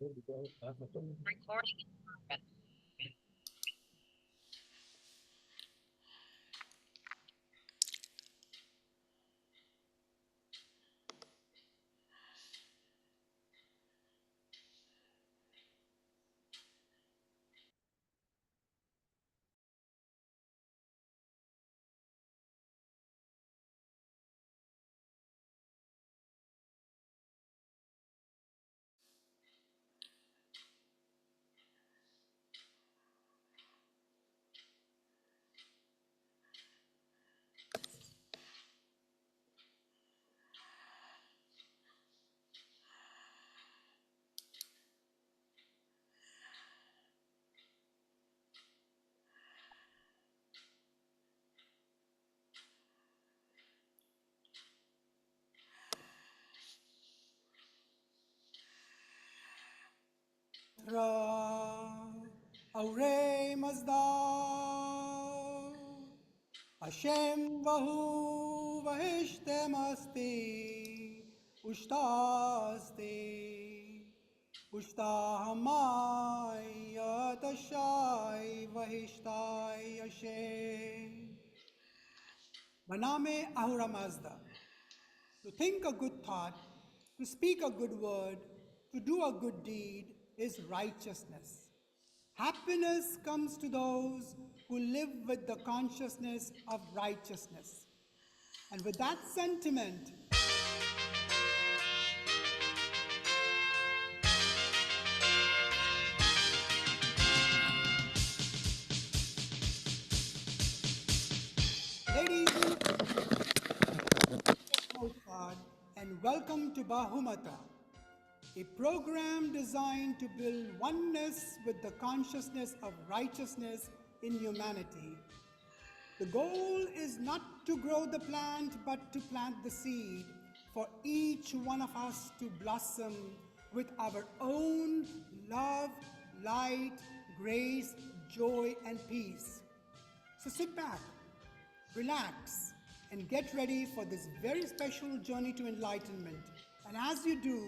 Recording in progress. Ra Aure Mazda Hashem Vahu Vahishtem Asti Ushtaste Ushtahamai Yatashai Vahishtai Hashem Maname Ahura Mazda. To think a good thought, to speak a good word, to do a good deed is righteousness. Happiness comes to those who live with the consciousness of righteousness. And with that sentiment, ladies and welcome to Bahumata, a program designed to build oneness with the consciousness of righteousness in humanity. The goal is not to grow the plant, but to plant the seed for each one of us to blossom with our own love, light, grace, joy, and peace. So sit back, relax, and get ready for this very special journey to enlightenment. And as you do,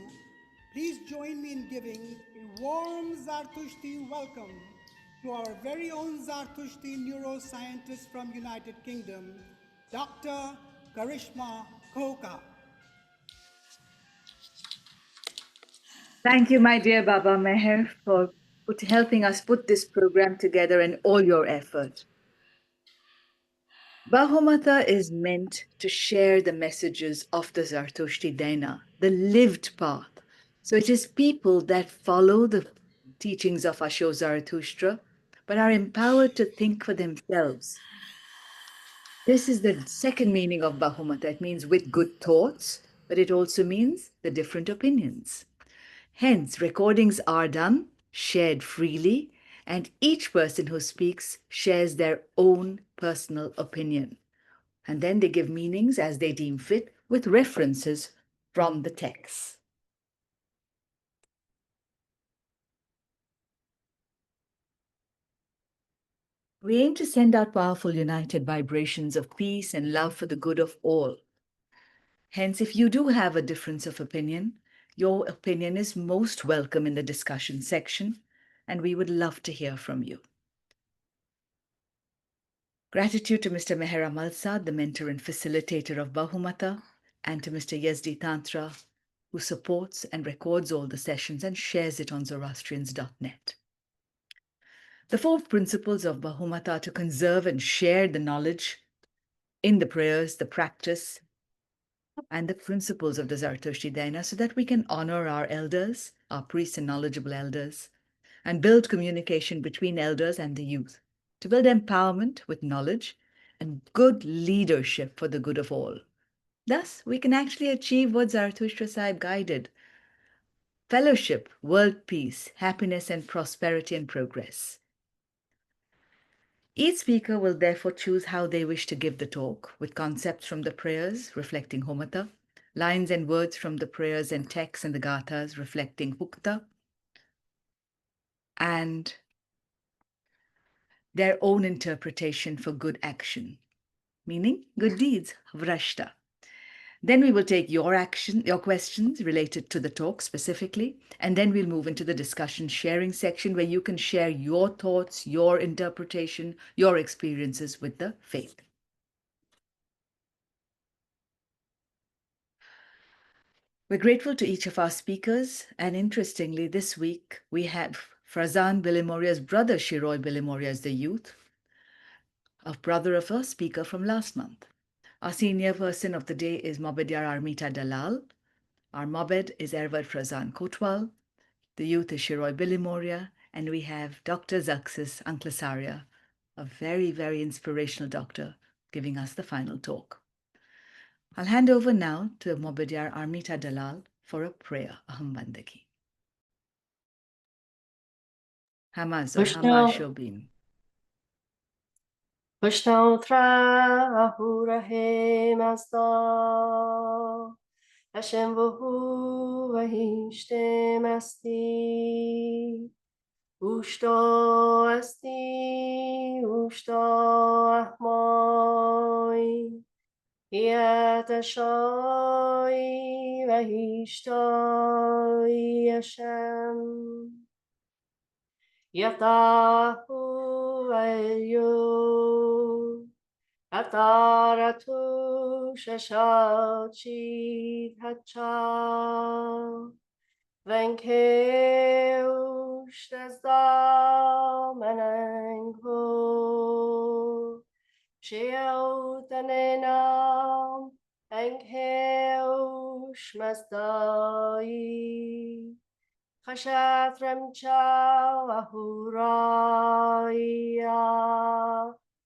please join me in giving a warm Zartushti welcome to our very own Zartushti neuroscientist from United Kingdom, Dr. Karishma Koka. Thank you, my dear Baba Meher, for helping us put this program together and all your effort. Bahumata is meant to share the messages of the Zartushti Dana, the lived path. So it is people that follow the teachings of Asho Zarathustra, but are empowered to think for themselves. This is the second meaning of Bahumata. It means with good thoughts, but it also means the different opinions. Hence, recordings are done, shared freely, and each person who speaks shares their own personal opinion. And then they give meanings as they deem fit with references from the text. We aim to send out powerful united vibrations of peace and love for the good of all. Hence, if you do have a difference of opinion, your opinion is most welcome in the discussion section, and we would love to hear from you. Gratitude to Mr. Meher Amalsad, the mentor and facilitator of Bahumata, and to Mr. Yazdi Tantra, who supports and records all the sessions and shares it on Zoroastrians.net. The 4 principles of Bahumata are to conserve and share the knowledge in the prayers, the practice, and the principles of the Zarathustra Dhyana so that we can honor our elders, our priests and knowledgeable elders, and build communication between elders and the youth, to build empowerment with knowledge and good leadership for the good of all. Thus, we can actually achieve what Zarathustra Sahib guided: fellowship, world peace, happiness and prosperity and progress. Each speaker will therefore choose how they wish to give the talk, with concepts from the prayers reflecting Humata, lines and words from the prayers and texts and the gathas reflecting Hukta, and their own interpretation for good action, meaning good deeds, vrashta. Then we will take your questions related to the talk specifically, and then we'll move into the discussion sharing section where you can share your thoughts, your interpretation, your experiences with the faith. We're grateful to each of our speakers, and interestingly, this week we had Frazan Bilimoria's brother Shiroy Bilimoria as the youth, a brother of a speaker from last month. Our senior person of the day is Mobedyar Armita Dalal. Our Mobed is Ervad Frazan Kotwal. The youth is Shiroy Bilimoria, and we have Dr. Zaxis Anklasaria, a very, very inspirational doctor, giving us the final talk. I'll hand over now to Mobedyar Armita Dalal for a prayer, Aham Bandagi. Hamaz or Hamal Shobin. Pushnotra ahurahe masda Hashem vuhu vahishte masti Ushto ahmoi Yatashoy vahishto Hashem Yatahu Vayu Ataratu Shashachi Hacha Venkeush Tasda Manango Sheotanenam Venkeush Masdai Khashatram cha ahuraya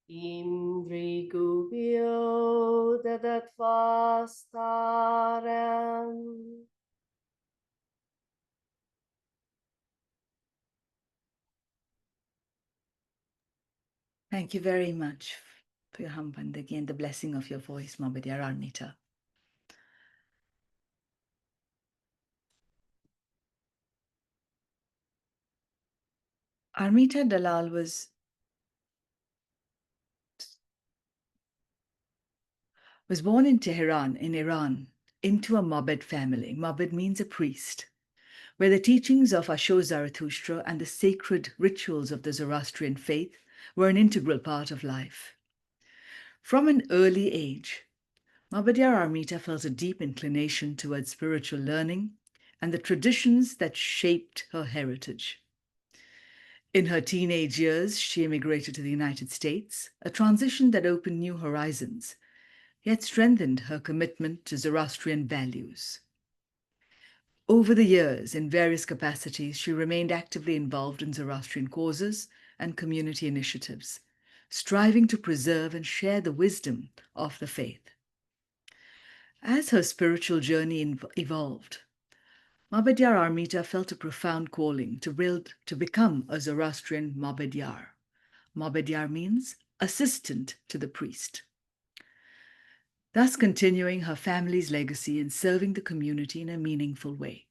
Indri gubyo dadatvastaram. Thank you very much for your Hambandagi and the blessing of your voice, Mobedyar Armita. Armita Dalal was born in Tehran, in Iran, into a Mobed family. Mobed means a priest, where the teachings of Asho Zarathustra and the sacred rituals of the Zoroastrian faith were an integral part of life. From an early age, Mobedyar Armita felt a deep inclination towards spiritual learning and the traditions that shaped her heritage. In her teenage years, she immigrated to the United States, a transition that opened new horizons, yet strengthened her commitment to Zoroastrian values. Over the years, in various capacities, she remained actively involved in Zoroastrian causes and community initiatives, striving to preserve and share the wisdom of the faith. As her spiritual journey evolved, Mobedyar Armita felt a profound calling to become a Zoroastrian Mobedyar. Mobedyar means assistant to the priest, thus continuing her family's legacy and serving the community in a meaningful way.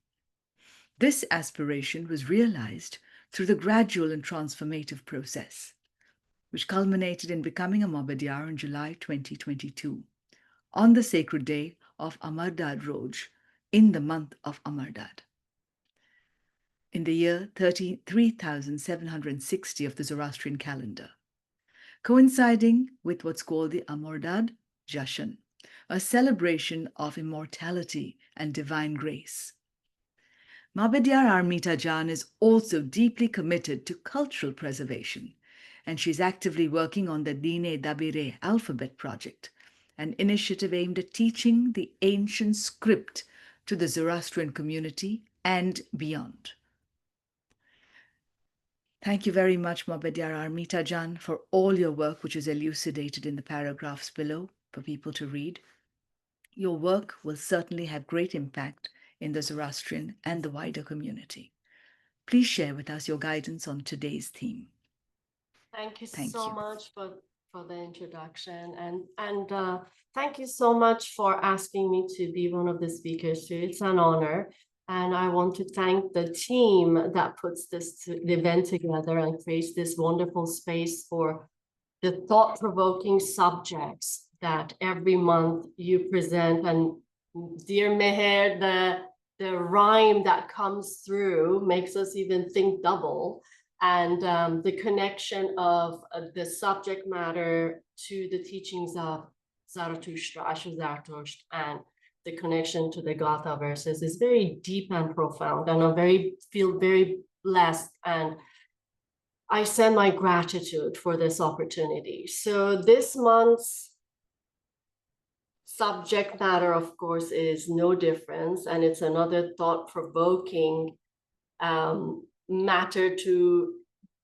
This aspiration was realized through the gradual and transformative process, which culminated in becoming a Mobedyar in July 2022, on the sacred day of Amardad Roj, in the month of Amardad. In the year 3760 of the Zoroastrian calendar, coinciding with what's called the Amardad Jashan, a celebration of immortality and divine grace. Mobedyar Armita Jan is also deeply committed to cultural preservation, and she's actively working on the Dine Dabire alphabet project, an initiative aimed at teaching the ancient script to the Zoroastrian community and beyond. Thank you very much, Mobedyar Armita Jan, for all your work, which is elucidated in the paragraphs below for people to read. Your work will certainly have great impact in the Zoroastrian and the wider community. Please share with us your guidance on today's theme. Thank you Thank so you. much for the introduction, and thank you so much for asking me to be one of the speakers too. It's an honor, and I want to thank the team that puts the event together and creates this wonderful space for the thought-provoking subjects that every month you present and Dear Meher, the rhyme that comes through makes us even think double. And the connection of the subject matter to the teachings of Zarathustra, Ashu Zarathustra, and the connection to the Gatha verses is very deep and profound. And I feel very blessed, and I send my gratitude for this opportunity. So this month's subject matter, of course, is no difference, and it's another thought-provoking matter to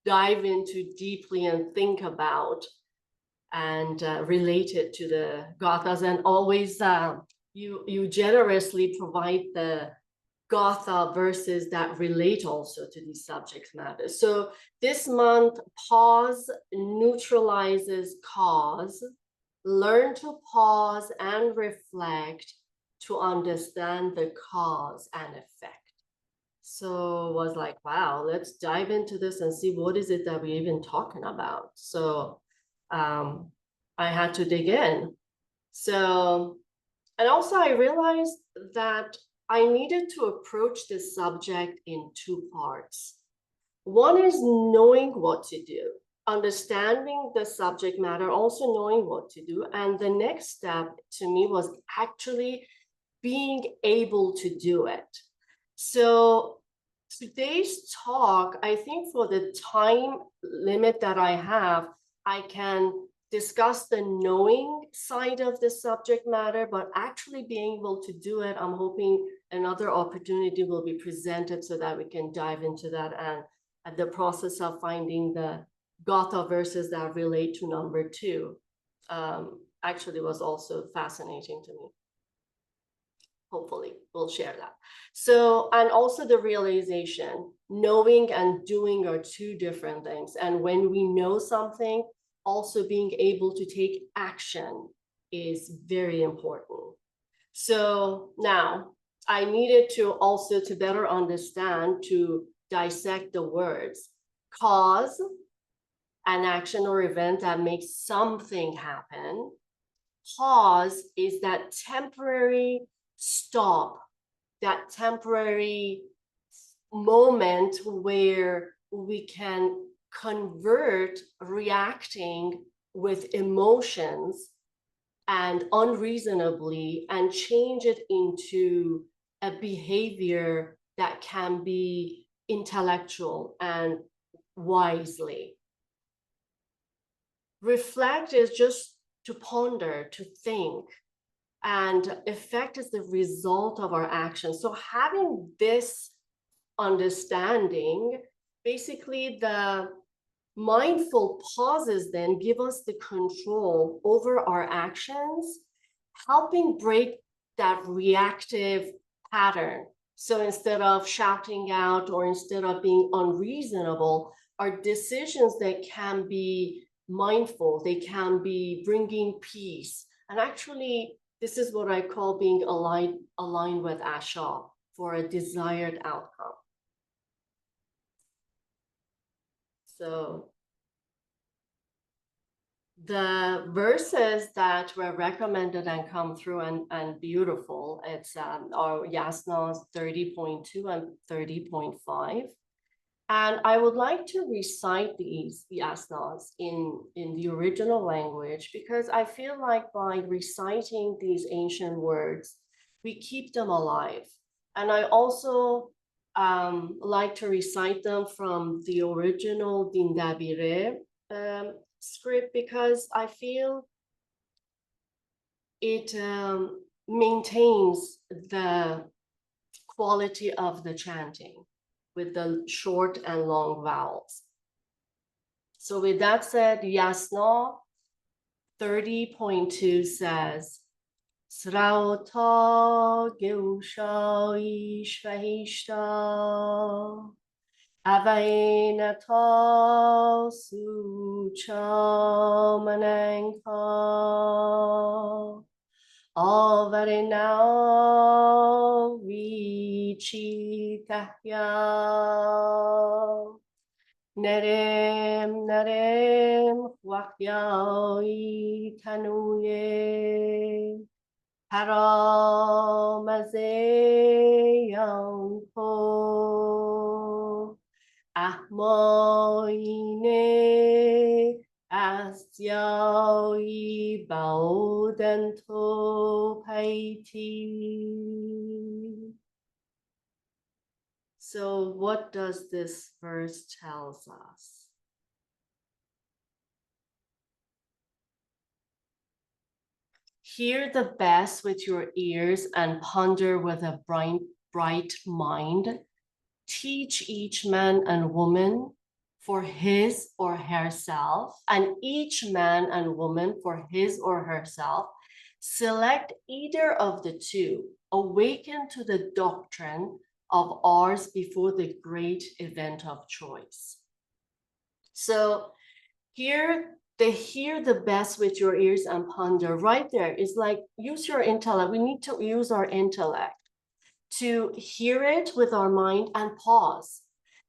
dive into deeply and think about and relate it to the Gathas. And always you generously provide the Gatha verses that relate also to these subject matters. So this month, pause neutralizes cause. Learn to pause and reflect to understand the cause and effect. So was like, wow, let's dive into this and see what is it that we're even talking about. So I had to dig in. So, and also I realized that I needed to approach this subject in two parts. One is knowing what to do, understanding the subject matter, also knowing what to do. And the next step to me was actually being able to do it. So today's talk, I think for the time limit that I have, I can discuss the knowing side of the subject matter, but actually being able to do it, I'm hoping another opportunity will be presented so that we can dive into that, and at the process of finding the Gatha verses that relate to number 2 actually was also fascinating to me. Hopefully we'll share that. So, and also the realization, knowing and doing are two different things. And when we know something, also being able to take action is very important. So now I needed to also to better understand, to dissect the words. Cause, an action or event that makes something happen. Pause is that temporary stop, that temporary moment where we can convert reacting with emotions and unreasonably and change it into a behavior that can be intellectual and wisely. Reflect is just to ponder, to think, and effect is the result of our actions. So having this understanding, basically the mindful pauses then give us the control over our actions, helping break that reactive pattern. So instead of shouting out or instead of being unreasonable, our decisions that can be mindful, they can be bringing peace. And actually, this is what I call being aligned with Asha for a desired outcome. So the verses that were recommended and come through and beautiful, it's our Yasnas 30.2 and 30.5. And I would like to recite these yasnas in the original language, because I feel like by reciting these ancient words, we keep them alive. And I also like to recite them from the original Dindabire script, because I feel it maintains the quality of the chanting with the short and long vowels. So with that said, Yasna 30.2 says, Srauta Geusha Ishvahishta Avainata Sucha Mananka Avarena Vichitahya Nerem Wakyai Tanuye Haramazeyanko Ahmoine Asyoi Baudento Paiti. So what does this verse tells us? Hear the best with your ears and ponder with a bright mind. Teach each man and woman for his or herself, and each man and woman for his or herself. Select either of the two. Awaken to the doctrine of ours before the great event of choice. So here, they hear the best with your ears and ponder. Right there is like, use your intellect. We need to use our intellect to hear it with our mind and pause.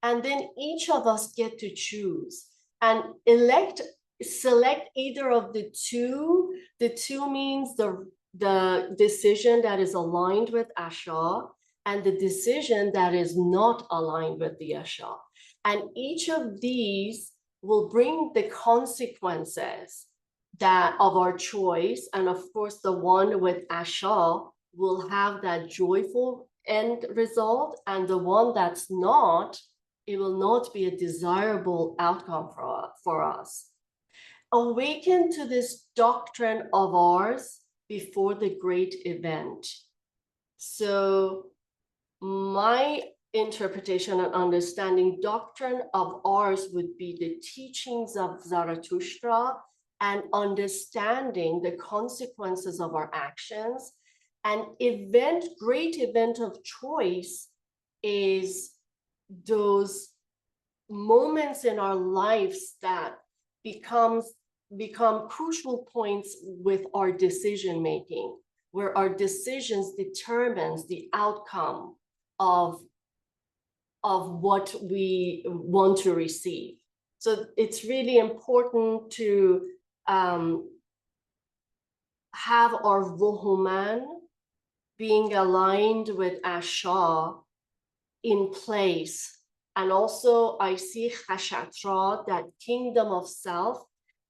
And then each of us get to choose and select either of the two. The two means the decision that is aligned with Asha and the decision that is not aligned with the Asha. And each of these will bring the consequences that of our choice. And of course, the one with Asha will have that joyful end result, and the one that's not, it will not be a desirable outcome for us. Awaken to this doctrine of ours before the great event. So my interpretation and understanding, doctrine of ours would be the teachings of Zarathustra and understanding the consequences of our actions. An event, great event of choice is those moments in our lives that become crucial points with our decision making, where our decisions determines the outcome of what we want to receive. So it's really important to have our Vohuman being aligned with Asha in place. And also I see Khashatra, that kingdom of self,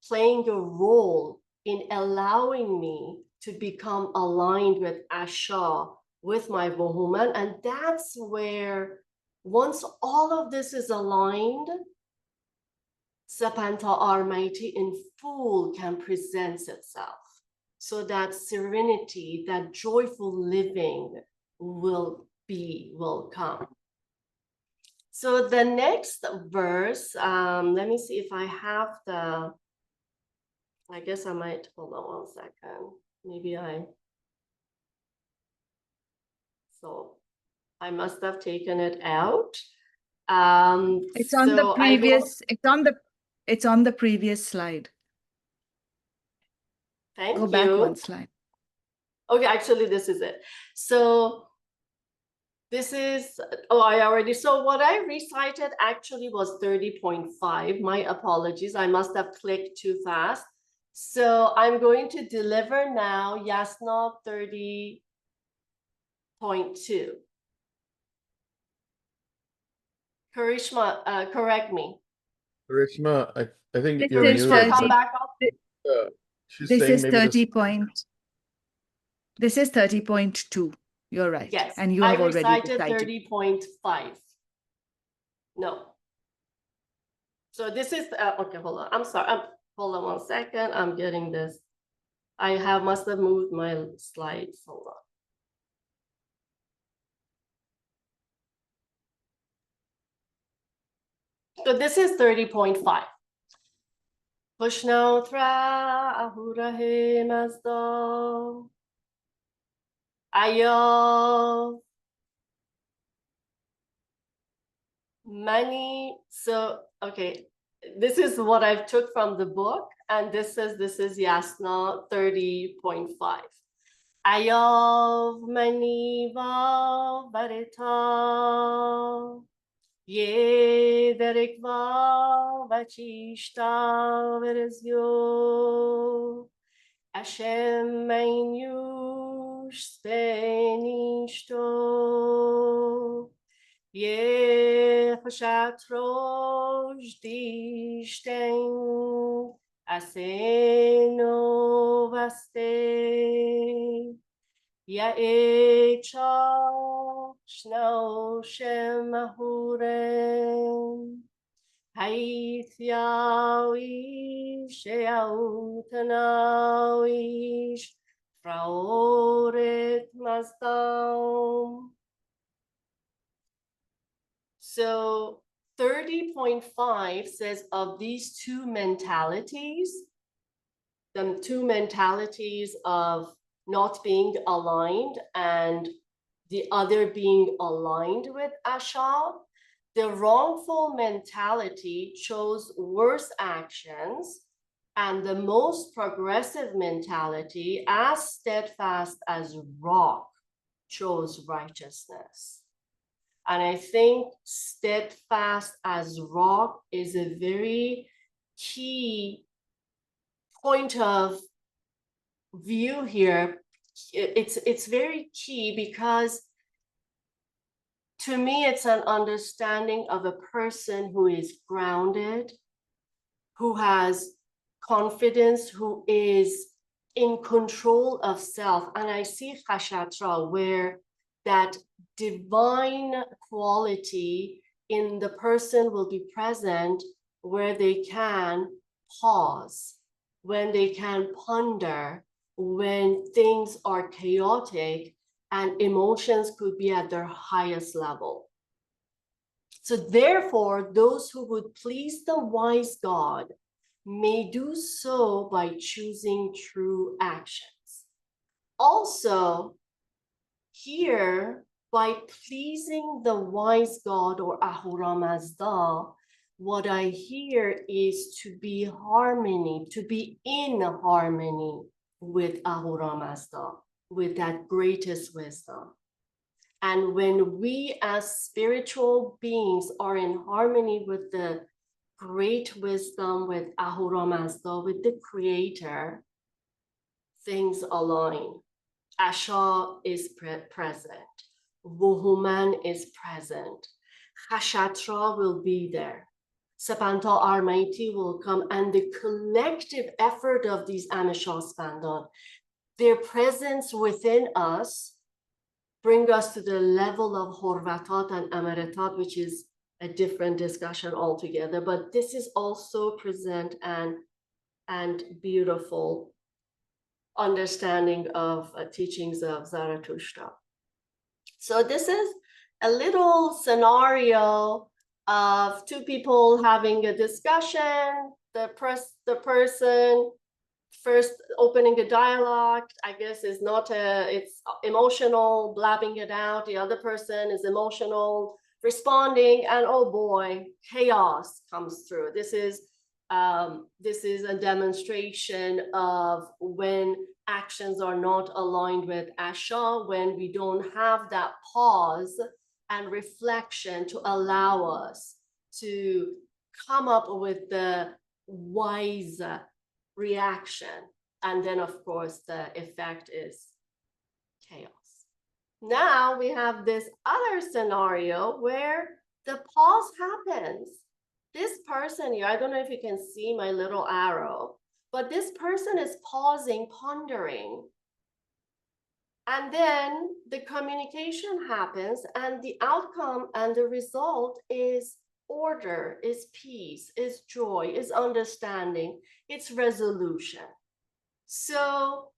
playing a role in allowing me to become aligned with Asha, with my Vohuman. And that's where, once all of this is aligned, Sapanta Almighty in full can present itself. So that serenity, that joyful living will come. So the next verse, let me see if I have the, I guess I might, hold on one second. Maybe so I must have taken it out. It's on the previous, it's on the previous slide. Thank you. Go back one slide. Okay, actually this is it. So this is, so what I recited actually was 30.5. My apologies, I must have clicked too fast. So I'm going to deliver now Yasna 30.2. Karishma, correct me. Karishma, I think you're Karishma, muted. come back up. She's This saying is maybe 30.2. You're right. Yes, And you I have already recited recited. 30.5. No. So this is, okay, hold on. I'm sorry. Hold on one second. I'm getting this. I must have moved my slides. Hold on. So this is 30.5. Pushnautra ahurahe mazdo. Ayo. Many, so, okay. This is what I took from the book. And this is Yasna 30.5. Ayav maniva varita. Ye verikva vachishta verizyo. Hashem meinu stenishto ye chatrosh dishten aseno vaste ya echa shno shemahuren Haithiawish, Eautanawish, Fraoret Masdam. So 30.5 says of these two mentalities, the two mentalities of not being aligned and the other being aligned with Asha, the wrongful mentality chose worse actions, and the most progressive mentality, as steadfast as rock, chose righteousness. And I think steadfast as rock is a very key point of view here. It's very key because to me, it's an understanding of a person who is grounded, who has confidence, who is in control of self. And I see Khashatra where that divine quality in the person will be present, where they can pause, when they can ponder, when things are chaotic, and emotions could be at their highest level. So therefore, those who would please the wise God may do so by choosing true actions. Also, here, by pleasing the wise God or Ahura Mazda, what I hear is to be harmony, to be in harmony with Ahura Mazda, with that greatest wisdom. And when we as spiritual beings are in harmony with the great wisdom, with Ahura Mazda, with the creator, things align. Asha is present. Wuhuman is present. Khashatra will be there. Sapanta Armaiti will come, and the collective effort of these Amisha Spandan, their presence within us, bring us to the level of Horvatat and Amaratat, which is a different discussion altogether. But this is also present and beautiful understanding of teachings of Zarathustra. So this is a little scenario of two people having a discussion, the person first opening a dialogue, I guess, is not it's emotional, blabbing it out. The other person is emotional, responding, and oh boy, chaos comes through. This is a demonstration of when actions are not aligned with Asha, when we don't have that pause and reflection to allow us to come up with the wise reaction. And then, of course, the effect is chaos. Now we have this other scenario where the pause happens. This person here, I don't know if you can see my little arrow, but this person is pausing, pondering. And then the communication happens, and the outcome and the result is order, is peace, is joy, is understanding, it's resolution. So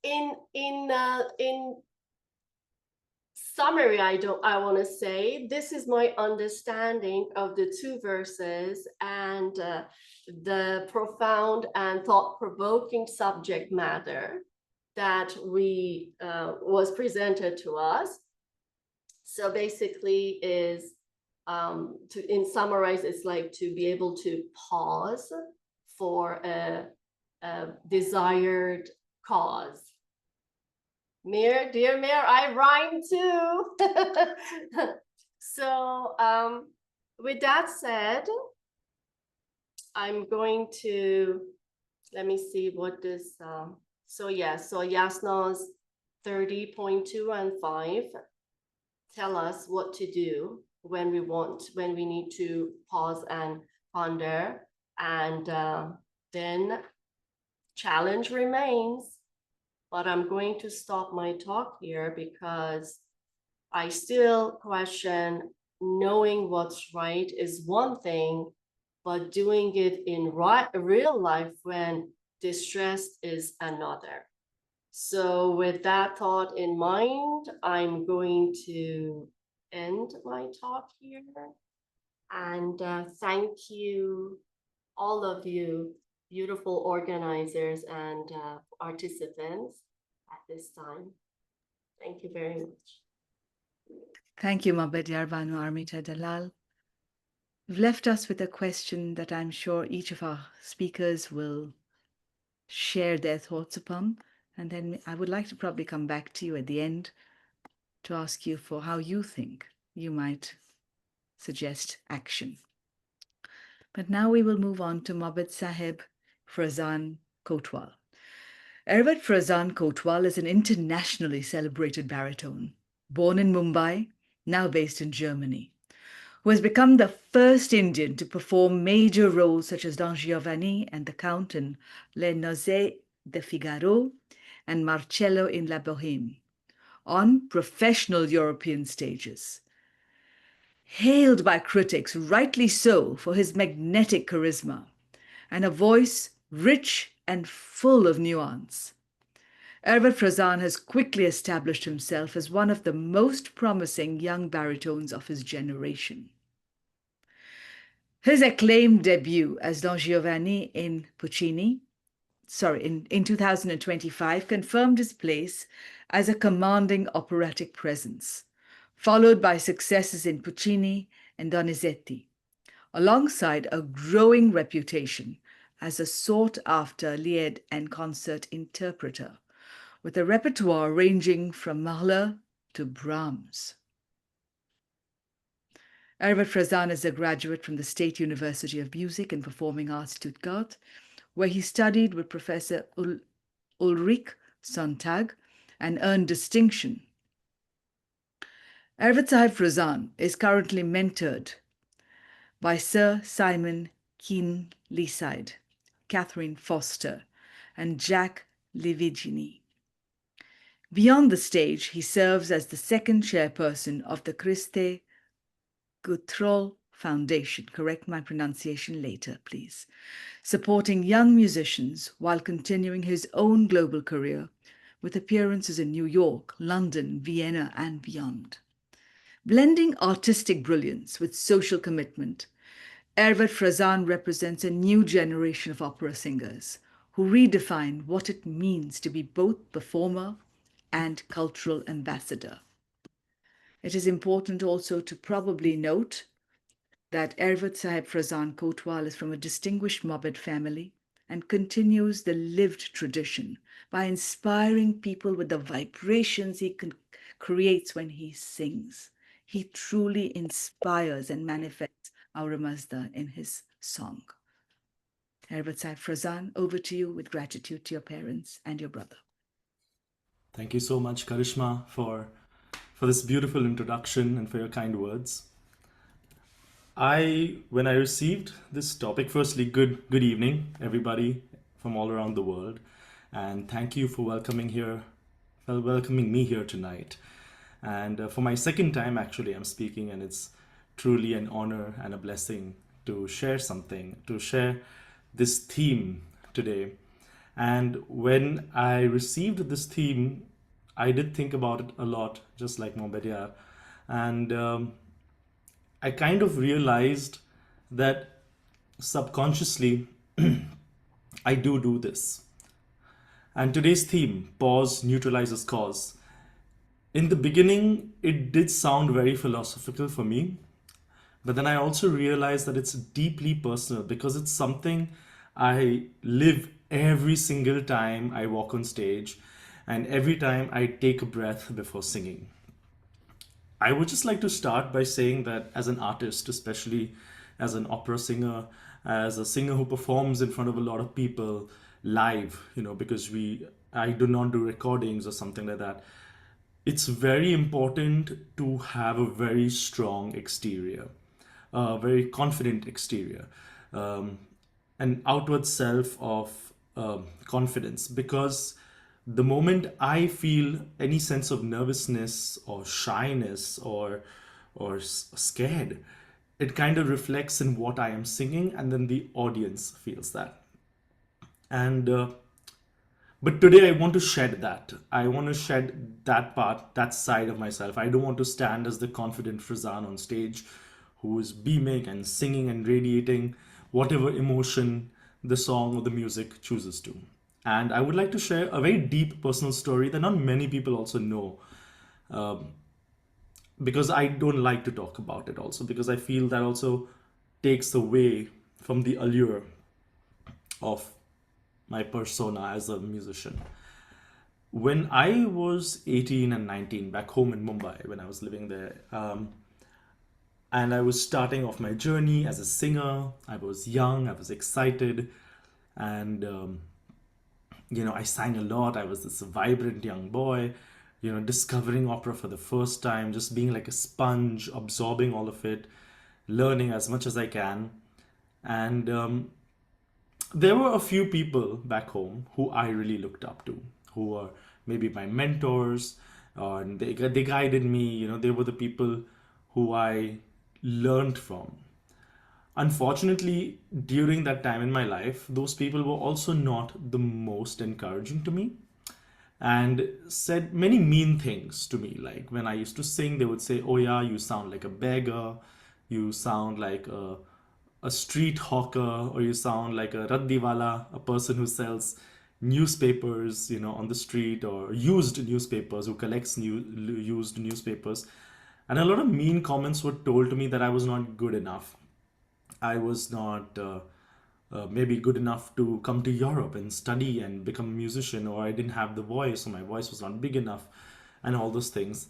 in summary, I want to say this is my understanding of the two verses and the profound and thought-provoking subject matter that was presented to us. So basically is in summarize, it's like to be able to pause for a desired cause. Mir, dear Mir, I rhyme too. So with that said, I'm going to, let me see what this So yes, so Yasna's 30.2 and 5 tell us what to do when we need to pause and ponder. And then challenge remains, but I'm going to stop my talk here because I still question knowing what's right is one thing, but doing it in real life when distressed is another. So with that thought in mind, I'm going to end my talk here. And thank you, all of you, beautiful organizers and participants at this time. Thank you very much. Thank you, Mabed Yarbanu Armita Dalal. You've left us with a question that I'm sure each of our speakers will share their thoughts upon. And then I would like to probably come back to you at the end to ask you for how you think you might suggest action. But now we will move on to Mabed Sahib Frazan Kotwal. Ervat Frazan Kotwal is an internationally celebrated baritone, born in Mumbai, now based in Germany, who has become the first Indian to perform major roles such as Don Giovanni and the Count in Les Nozze de Figaro and Marcello in La Bohème on professional European stages. Hailed by critics, rightly so, for his magnetic charisma and a voice rich and full of nuance, Ervat Frazan has quickly established himself as one of the most promising young baritones of his generation. His acclaimed debut as Don Giovanni in in 2025 confirmed his place as a commanding operatic presence, followed by successes in Puccini and Donizetti, alongside a growing reputation as a sought-after lied and concert interpreter, with a repertoire ranging from Mahler to Brahms. Ervat Frazan is a graduate from the State University of Music and Performing Arts Stuttgart, where he studied with Professor Ulrich Sontag and earned distinction. Ervat Sahib Frazan is currently mentored by Sir Simon Keen-Leaside, Catherine Foster, and Jack Livigini. Beyond the stage, he serves as the second chairperson of the Christe Guttrell Foundation, correct my pronunciation later, please, supporting young musicians while continuing his own global career with appearances in New York, London, Vienna, and beyond. Blending artistic brilliance with social commitment, Ervat Frazan represents a new generation of opera singers who redefine what it means to be both performer and cultural ambassador. It is important also to probably note that Ervat Sahib Frazan Kotwal is from a distinguished Mabed family and continues the lived tradition by inspiring people with the vibrations he creates when he sings. He truly inspires and manifests Aura Mazda in his song. Ervat Sahib Frazan, over to you with gratitude to your parents and your brother. Thank you so much, Karishma, for this beautiful introduction and for your kind words. When I received this topic, firstly, good evening, everybody from all around the world, and thank you for welcoming me here tonight. And for my second time, actually, I'm speaking, and it's truly an honor and a blessing to share this theme today. And when I received this theme, I did think about it a lot, just like Mombedia. And I kind of realized that subconsciously, I do this. And today's theme, pause neutralizes cause. In the beginning, it did sound very philosophical for me, but then I also realized that it's deeply personal because it's something I live every single time I walk on stage and every time I take a breath before singing. I would just like to start by saying that as an artist, especially as an opera singer, as a singer who performs in front of a lot of people live, because we I do not do recordings or something like that. It's very important to have a very strong exterior, a very confident exterior, um, an outward self of confidence. Because the moment I feel any sense of nervousness or shyness or scared, it kind of reflects in what I am singing, and then the audience feels that. And but today I want to shed that. I want to shed that part, that side of myself. I don't want to stand as the confident Frizan on stage who is beaming and singing and radiating whatever emotion the song or the music chooses to. And I would like to share a very deep personal story that not many people also know, because I don't like to talk about it also, because I feel that also takes away from the allure of my persona as a musician. When I was 18 and 19 back home in Mumbai, when I was living there, and I was starting off my journey as a singer, I was young, I was excited, and I sang a lot. I was this vibrant young boy, discovering opera for the first time, just being like a sponge, absorbing all of it, learning as much as I can. And there were a few people back home who I really looked up to, who were maybe my mentors, and they guided me. They were the people who I learned from. Unfortunately, during that time in my life, those people were also not the most encouraging to me and said many mean things to me. Like when I used to sing, they would say, "Oh, yeah, you sound like a beggar, you sound like a street hawker, or you sound like a raddiwala, a person who sells newspapers, on the street, or used newspapers, who collects used newspapers." And a lot of mean comments were told to me that I was not good enough. I was not maybe good enough to come to Europe and study and become a musician, or I didn't have the voice, or my voice was not big enough, and all those things.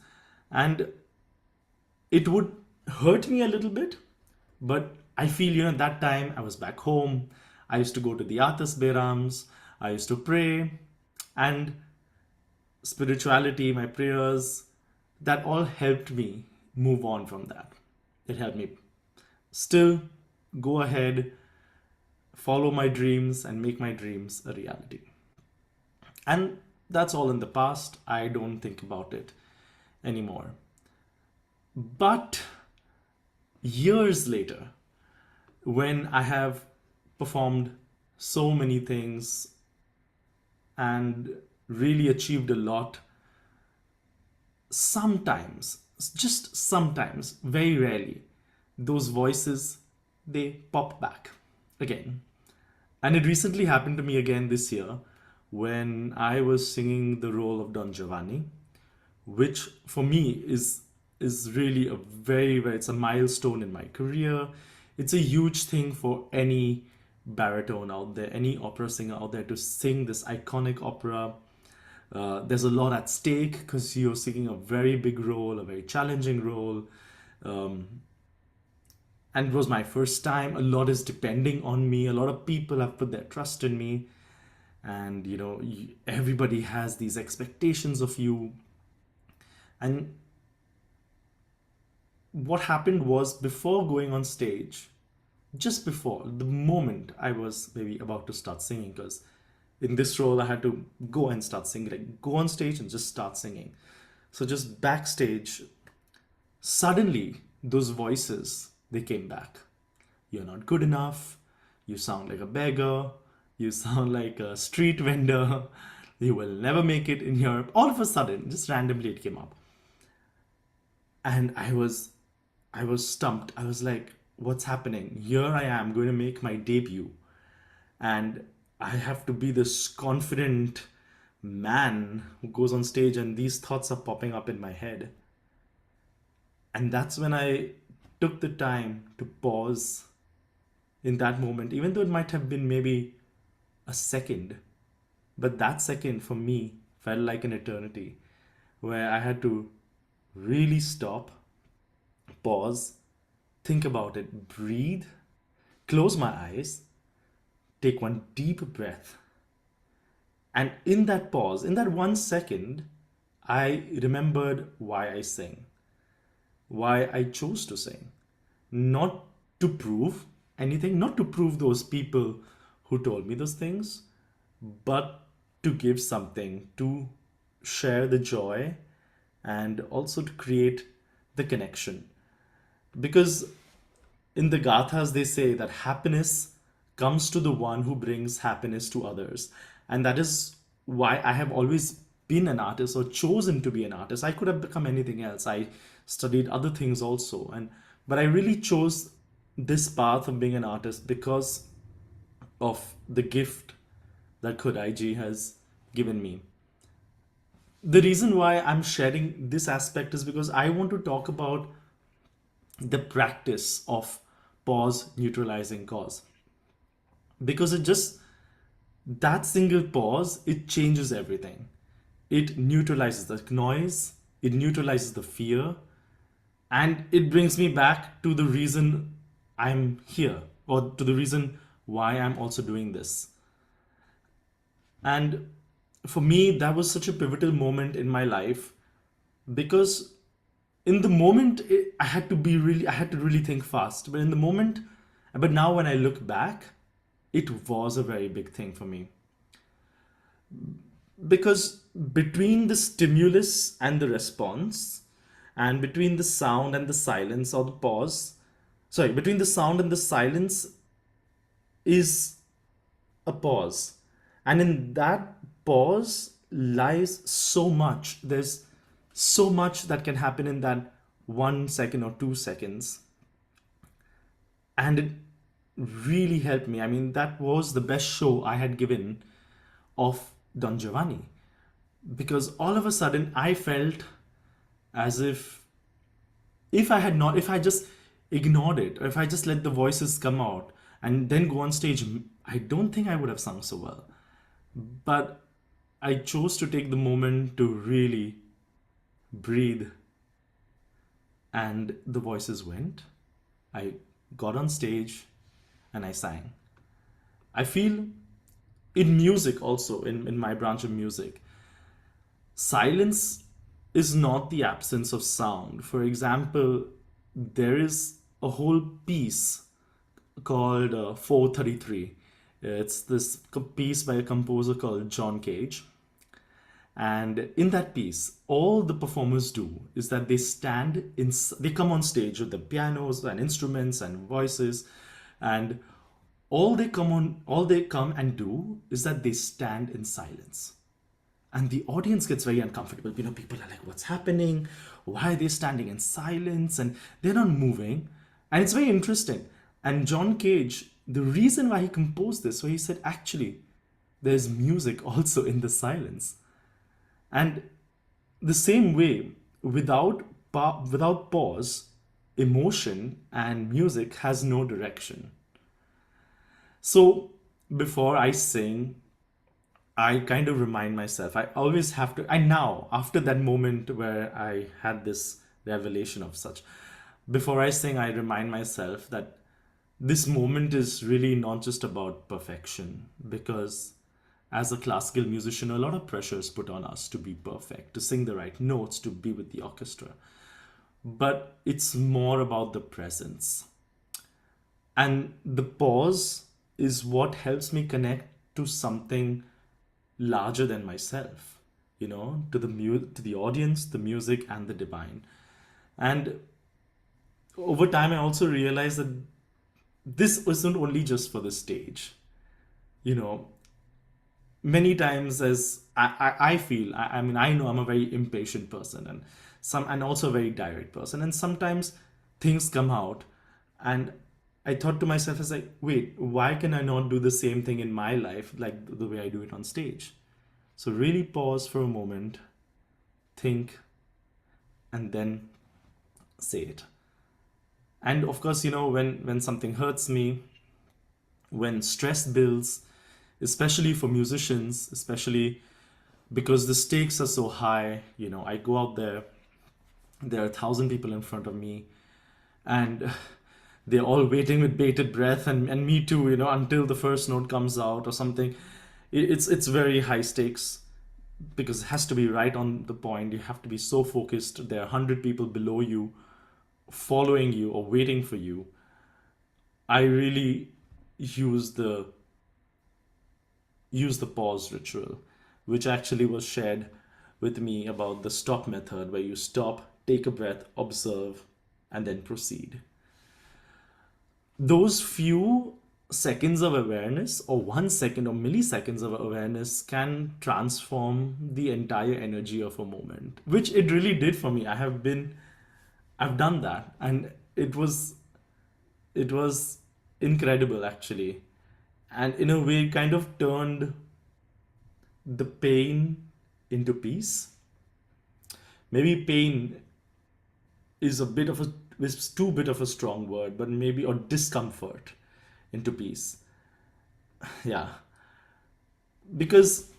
And it would hurt me a little bit, but I feel, that time I was back home. I used to go to the Atas Berams, I used to pray, and spirituality, my prayers, that all helped me move on from that. It helped me still go ahead, follow my dreams, and make my dreams a reality. And that's all in the past. I don't think about it anymore. But years later, when I have performed so many things and really achieved a lot, sometimes, just sometimes, very rarely, those voices, they pop back again. And it recently happened to me again this year when I was singing the role of Don Giovanni, which for me is really a very, it's a milestone in my career. It's a huge thing for any baritone out there, any opera singer out there, to sing this iconic opera. There's a lot at stake because you're singing a very big role, a very challenging role. And it was my first time. A lot is depending on me. A lot of people have put their trust in me. And, everybody has these expectations of you. And what happened was, before going on stage, just before the moment I was maybe about to start singing, because in this role I had to go and start singing, like go on stage and just start singing. So just backstage, suddenly those voices, they came back. You're not good enough, you sound like a beggar, you sound like a street vendor, you will never make it in Europe. All of a sudden, just randomly it came up. And I was stumped. I was like, what's happening? Here I am going to make my debut, and I have to be this confident man who goes on stage, and these thoughts are popping up in my head. And that's when I took the time to pause in that moment, even though it might have been maybe a second. But that second for me felt like an eternity, where I had to really stop, pause, think about it, breathe, close my eyes, take one deep breath, And in that pause, in that 1 second, I remembered why I sing, why I chose to sing. Not to prove anything, not to prove those people who told me those things, but to give something, to share the joy, and also to create the connection. Because in the Gathas, they say that happiness comes to the one who brings happiness to others. And that is why I have always been an artist or chosen to be an artist. I could have become anything else. I studied other things also. But I really chose this path of being an artist because of the gift that Khodaiji has given me. The reason why I'm sharing this aspect is because I want to talk about the practice of pause neutralizing cause, because it just, that single pause, it changes everything. It neutralizes the noise, it neutralizes the fear, and it brings me back to the reason I'm here, or to the reason why I'm also doing this. And for me, that was such a pivotal moment in my life, because in the moment I had to really think fast, but in the moment, but now when I look back, it was a very big thing for me, because between the stimulus and the response, and between the sound and the silence, or the pause, sorry, between the sound and the silence is a pause. And in that pause lies so much. There's so much that can happen in that 1 second or 2 seconds. And it really helped me. I mean, that was the best show I had given of Don Giovanni. Because all of a sudden I felt as if I had not, if I just ignored it, or if I just let the voices come out and then go on stage, I don't think I would have sung so well. But I chose to take the moment to really breathe, and the voices went. I got on stage and I sang. I feel in music also, in my branch of music, silence is not the absence of sound. For example, there is a whole piece called 433. It's this piece by a composer called John Cage. And in that piece, all the performers do is that they come on stage with the pianos and instruments and voices, and all they come and do is that they stand in silence. And the audience gets very uncomfortable. People are like, what's happening? Why are they standing in silence? And they're not moving. And it's very interesting. And John Cage, the reason why he composed this, so he said, actually, there's music also in the silence. And the same way, without pause, emotion and music has no direction. So before I sing, I kind of remind myself, I always have to, after that moment where I had this revelation of such, before I sing, I remind myself that this moment is really not just about perfection, because as a classical musician, a lot of pressure is put on us to be perfect, to sing the right notes, to be with the orchestra. But it's more about the presence. And the pause is what helps me connect to something larger than myself, to the audience, the music, and the divine. And over time, I also realized that this isn't only just for the stage. Many times, as I feel, I mean, I know I'm a very impatient person, and also a very direct person, and sometimes things come out, and I thought to myself, as like, wait, why can I not do the same thing in my life like the way I do it on stage? So really pause for a moment, think, and then say it. And of course, when something hurts me, when stress builds, especially for musicians, especially because the stakes are so high, I go out there are 1,000 people in front of me, and they're all waiting with bated breath, and me too, until the first note comes out or something. it's very high stakes because it has to be right on the point. You have to be so focused. There are 100 people below you following you or waiting for you. I really use the use the pause ritual, which actually was shared with me about the stop method, where you stop, take a breath, observe, and then proceed. Those few seconds of awareness, or 1 second or milliseconds of awareness, can transform the entire energy of a moment, which it really did for me. I've done that, and it was incredible actually, and in a way kind of turned the pain into peace. Maybe pain is a bit of a is too bit of a strong word, but maybe, or discomfort into peace. Yeah, because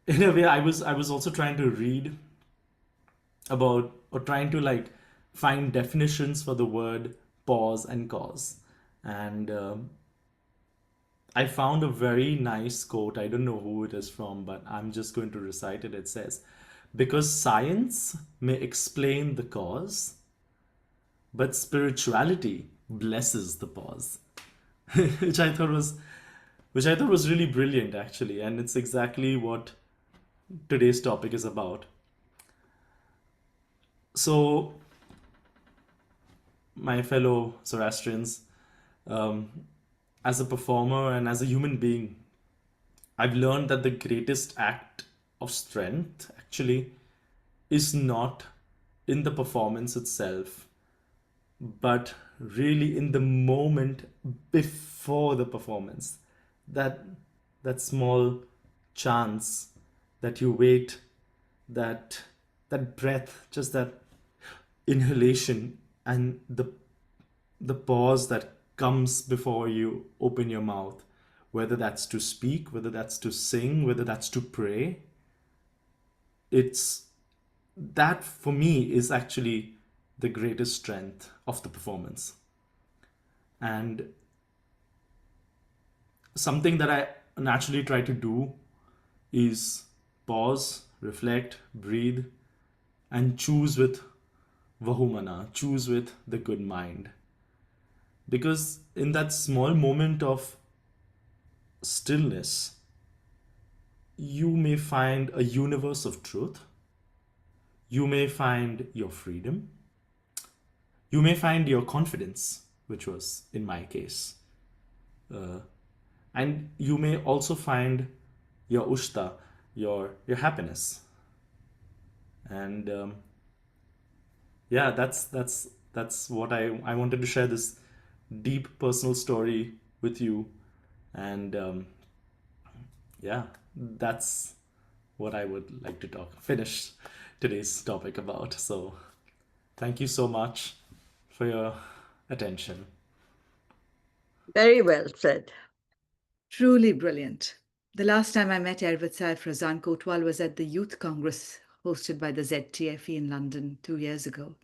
in a way I was also trying to read about, or trying to like find definitions for the word pause and cause, and I found a very nice quote. I don't know who it is from, but I'm just going to recite it. It says, because science may explain the cause, but spirituality blesses the pause. which I thought was which I thought was really brilliant actually, and it's exactly what today's topic is about. So, my fellow Zoroastrians, um, as a performer and as a human being, I've learned that the greatest act of strength actually is not in the performance itself, but really in the moment before the performance. That that small chance that you wait, that that breath, just that inhalation, and the pause that comes before you open your mouth, whether that's to speak, whether that's to sing, whether that's to pray. It's that for me is actually the greatest strength of the performance. And something that I naturally try to do is pause, reflect, breathe, and choose with Vahumana, choose with the good mind. Because in that small moment of stillness, you may find a universe of truth. You may find your freedom. You may find your confidence, which was in my case. Uh, and you may also find your ushta, your happiness. And yeah, that's what I wanted to share, this deep personal story with you. And yeah, that's what I would like to finish today's topic about. So thank you so much for your attention. Very well said. Truly brilliant. The last time I met Ervat Saif Razan Kotwal was at the Youth Congress hosted by the ZTFE in London 2 years ago.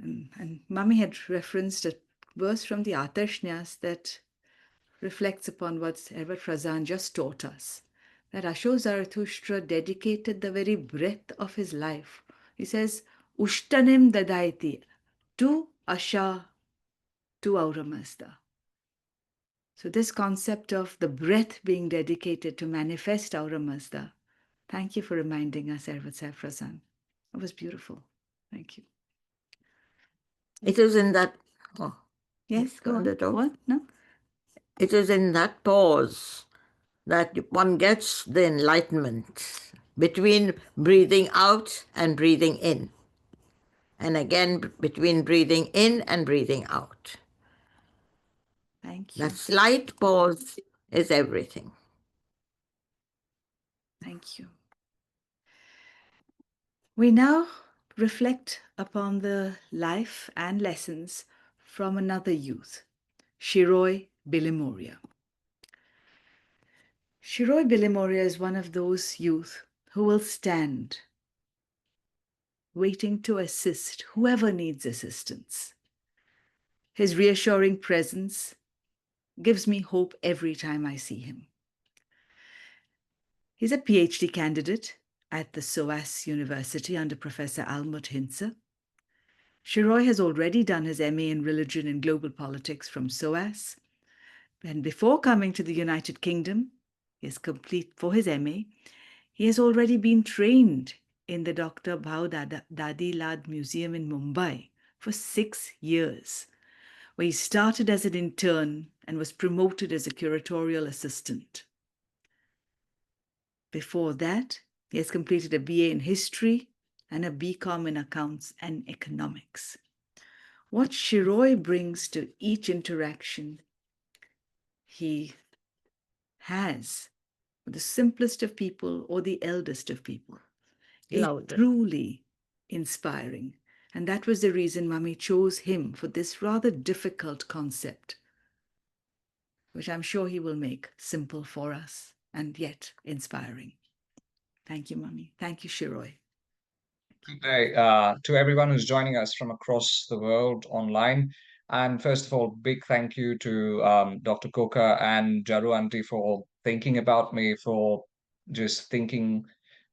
And Mummy had referenced a verse from the Atarshnyas that reflects upon what Ervat Razan just taught us. That Asho Zarathustra dedicated the very breath of his life. He says, Ushtanim dadaiti, tu Asha, tu Auramazda. So this concept of the breath being dedicated to manifest Auramazda, thank you for reminding us, Ervat Saif Razan. It was beautiful. Thank you. It is in that. Oh, Yes, go on. What? No? it is in that pause that one gets the enlightenment between breathing out and breathing in. And again, between breathing in and breathing out. Thank you. That slight pause is everything. Thank you. We now reflect upon the life and lessons from another youth, Shiroi Bilimoria. Shiroi Bilimoria is one of those youth who will stand, waiting to assist whoever needs assistance. His reassuring presence gives me hope every time I see him. He's a PhD candidate at the SOAS University under Professor Almut Hinze. Shiroi has already done his MA in Religion and Global Politics from SOAS. And before coming to the United Kingdom, for his MA, he has already been trained in the Dr. Bhau Dadi Lad Museum in Mumbai for 6 years, where he started as an intern and was promoted as a curatorial assistant. Before that, he has completed a BA in History and a BCom in Accounts and Economics. What Shiroi brings to each interaction he has with the simplest of people or the eldest of people is Louder. truly inspiring. And that was the reason Mummy chose him for this rather difficult concept, which I'm sure he will make simple for us and yet inspiring. Thank you, Mummy. Thank you, Shiroi. Good day to everyone who's joining us from across the world online. And first of all, big thank you to Dr. Koka and Jaru Aunty for thinking about me, for just thinking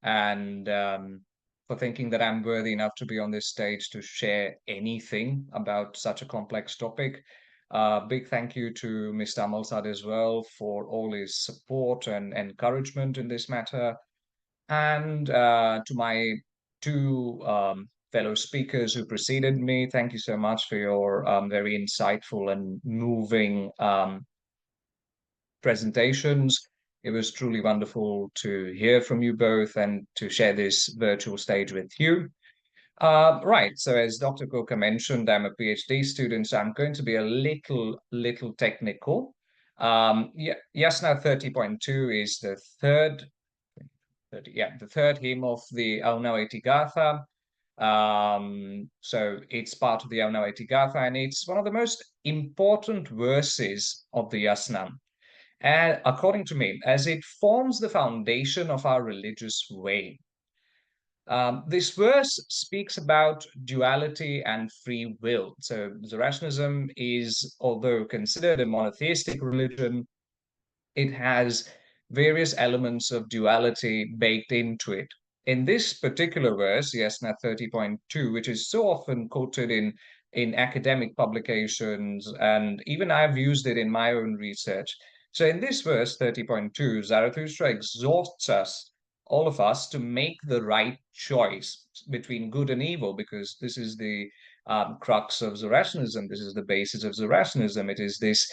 and for thinking that I'm worthy enough to be on this stage to share anything about such a complex topic. Big thank you to Mr. Amalsad as well for all his support and encouragement in this matter. And to my two fellow speakers who preceded me, thank you so much for your very insightful and moving presentations. It was truly wonderful to hear from you both and to share this virtual stage with you. Right, so as Dr. Koka mentioned, I'm a PhD student, so I'm going to be a little technical. Yasna 30.2 is the third 30, yeah, the third hymn of the Aunaveti Gatha. So it's part of the Aunaveti Gatha, and it's one of the most important verses of the Yasna. And according to me, as it forms the foundation of our religious way. This verse speaks about duality and free will. So Zoroastrianism is, although considered a monotheistic religion, it has various elements of duality baked into it. In this particular verse, Yasna 30.2, which is so often quoted in academic publications, and even I've used it in my own research. So in this verse 30.2, Zarathustra exhorts us, all of us, to make the right choice between good and evil, because this is the crux of Zoroastrianism. This is the basis of Zoroastrianism. It is this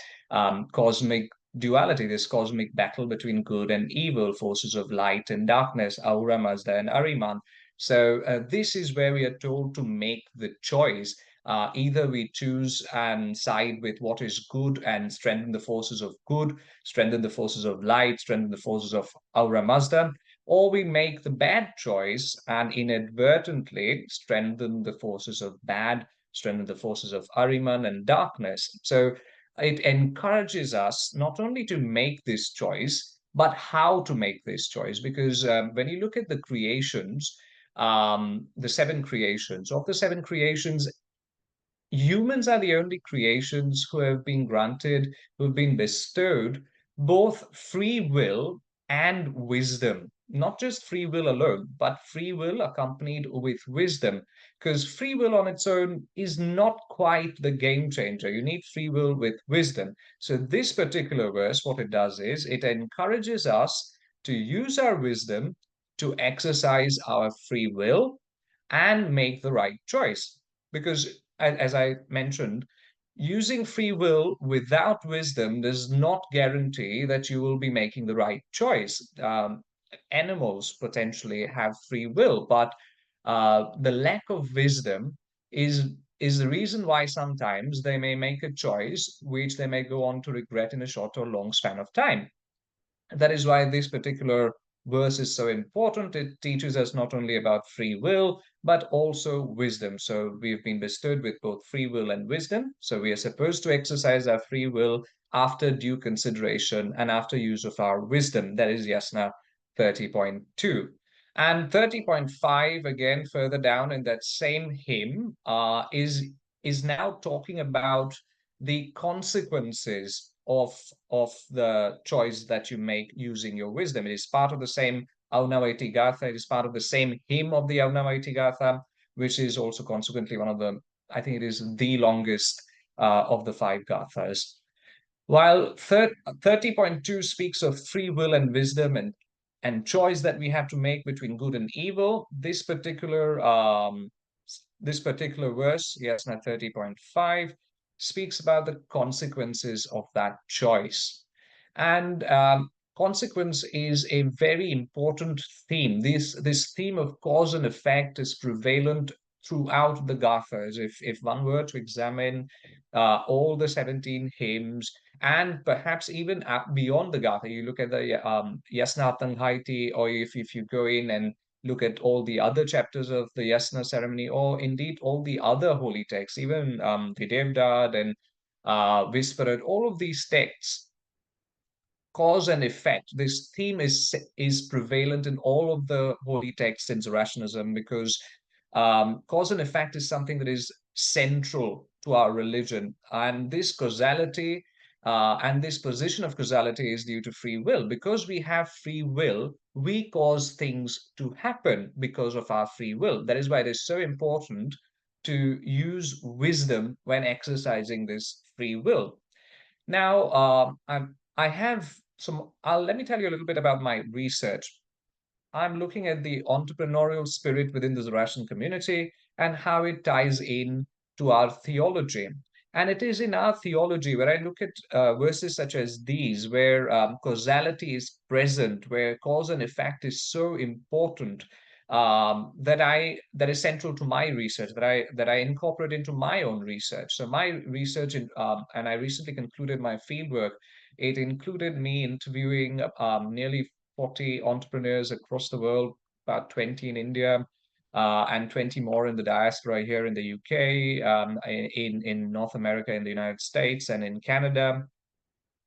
cosmic duality, this cosmic battle between good and evil, forces of light and darkness, Ahura Mazda and Ahriman. So this is where we are told to make the choice. Either we choose and side with what is good and strengthen the forces of good, strengthen the forces of light, strengthen the forces of Ahura Mazda, or we make the bad choice and inadvertently strengthen the forces of bad, strengthen the forces of Ahriman and darkness. So it encourages us not only to make this choice, but how to make this choice. Because when you look at the creations, the seven creations, of the seven creations, humans are the only creations who have been granted, who have been bestowed both free will and wisdom. Not just free will alone, but free will accompanied with wisdom. Because free will on its own is not quite the game changer. You need free will with wisdom. So, this particular verse, what it does is it encourages us to use our wisdom to exercise our free will and make the right choice. Because as I mentioned, using free will without wisdom does not guarantee that you will be making the right choice. Animals potentially have free will, but the lack of wisdom is the reason why sometimes they may make a choice which they may go on to regret in a short or long span of time. That is why this particular verse is so important. It teaches us not only about free will, but also wisdom. So we've been bestowed with both free will and wisdom. So we are supposed to exercise our free will after due consideration and after use of our wisdom. That is Yasna 30.2. And 30.5, again, further down in that same hymn, is now talking about the consequences of the choice that you make using your wisdom. It is part of the same Aunavaiti Gatha. It is part of the same hymn of the Aunavaiti Gatha, which is also consequently one of the, I think it is the longest of the five Gathas. While 30.2 speaks of free will and wisdom and choice that we have to make between good and evil, this particular verse, Yasna 30.5, speaks about the consequences of that choice. And consequence is a very important theme. This theme of cause and effect is prevalent throughout the Gathas. If one were to examine all the 17 hymns, and perhaps even beyond the Gatha, you look at the Yasna Tanghaiti, or if you go in and look at all the other chapters of the Yasna ceremony, or indeed all the other holy texts, even the Devdad and Visparat, all of these texts, cause and effect. This theme is prevalent in all of the holy texts in Zoroastrianism, because cause and effect is something that is central to our religion, and this causality and this position of causality is due to free will. Because we have free will, we cause things to happen because of our free will. That is why it is so important to use wisdom when exercising this free will. Now, I have some, let me tell you a little bit about my research. I'm looking at the entrepreneurial spirit within the Zoroastrian community and how it ties in to our theology. And it is in our theology where I look at verses such as these, where causality is present, where cause and effect is so important, that is central to my research, that I incorporate into my own research. So my research, and I recently concluded my fieldwork. It included me interviewing nearly 40 entrepreneurs across the world, about 20 in India, and 20 more in the diaspora here in the UK, in North America, in the United States, and in Canada.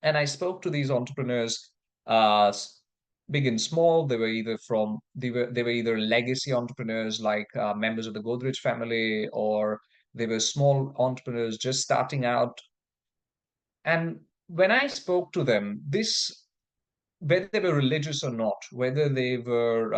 And I spoke to these entrepreneurs, big and small. They were either legacy entrepreneurs, like members of the Godrej family, or they were small entrepreneurs just starting out. And when I spoke to them, whether they were religious or not, whether they were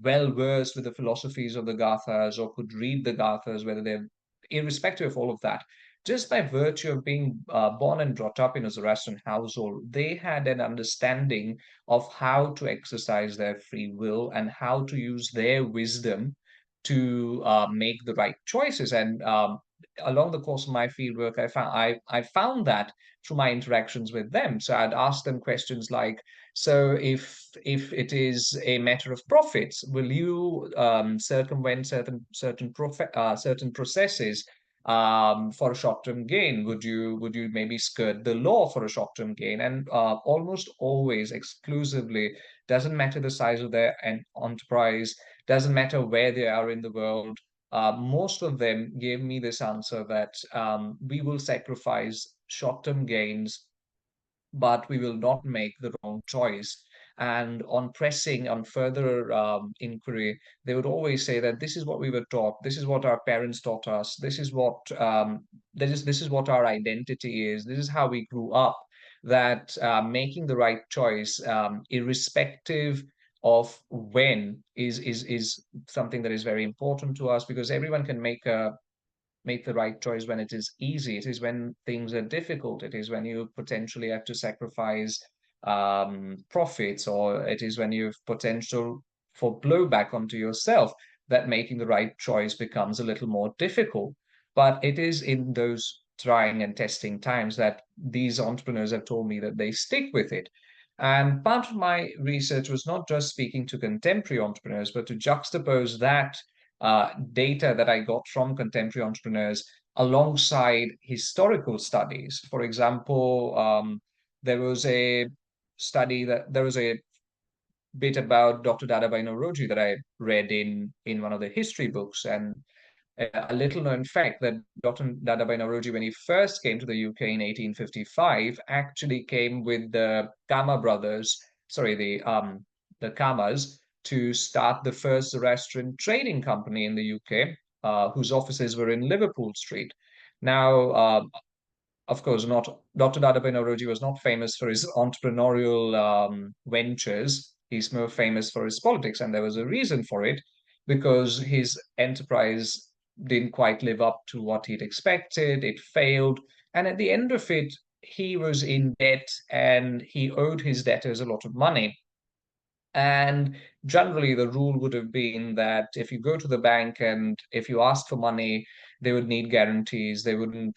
well versed with the philosophies of the Gathas or could read the Gathas, whether they're irrespective of all of that, just by virtue of being born and brought up in a Zoroastrian household, they had an understanding of how to exercise their free will and how to use their wisdom to make the right choices. And along the course of my fieldwork, I found that through my interactions with them. So I'd ask them questions like, so if it is a matter of profits, will you circumvent certain processes for a short-term gain? Would you maybe skirt the law for a short-term gain? And almost always, exclusively, doesn't matter the size of their enterprise, doesn't matter where they are in the world. Most of them gave me this answer that we will sacrifice short-term gains, but we will not make the wrong choice. And on pressing on further inquiry, they would always say that this is what we were taught, this is what our parents taught us, this is what our identity is, this is how we grew up. That making the right choice, irrespective of when, is something that is very important to us, because everyone can make the right choice when it is easy. It is when things are difficult. It is when you potentially have to sacrifice profits, or it is when you have potential for blowback onto yourself, that making the right choice becomes a little more difficult. But it is in those trying and testing times that these entrepreneurs have told me that they stick with it. And part of my research was not just speaking to contemporary entrepreneurs, but to juxtapose that data that I got from contemporary entrepreneurs alongside historical studies. For example, there was a bit about Dr. Dadabhai Naoroji that I read in one of the history books, and a little known fact that Dr. Dadabhai Naoroji, when he first came to the UK in 1855, actually came with the Kama brothers, sorry, the Kamas, to start the first Zoroastrian trading company in the UK, whose offices were in Liverpool Street. Now, of course, not Dr. Dadabhai Naoroji was not famous for his entrepreneurial ventures. He's more famous for his politics, and there was a reason for it, because his enterprise didn't quite live up to what he'd expected. It failed, and at the end of it, he was in debt, and he owed his debtors a lot of money. And generally, the rule would have been that if you go to the bank and if you ask for money, they would need guarantees. They wouldn't,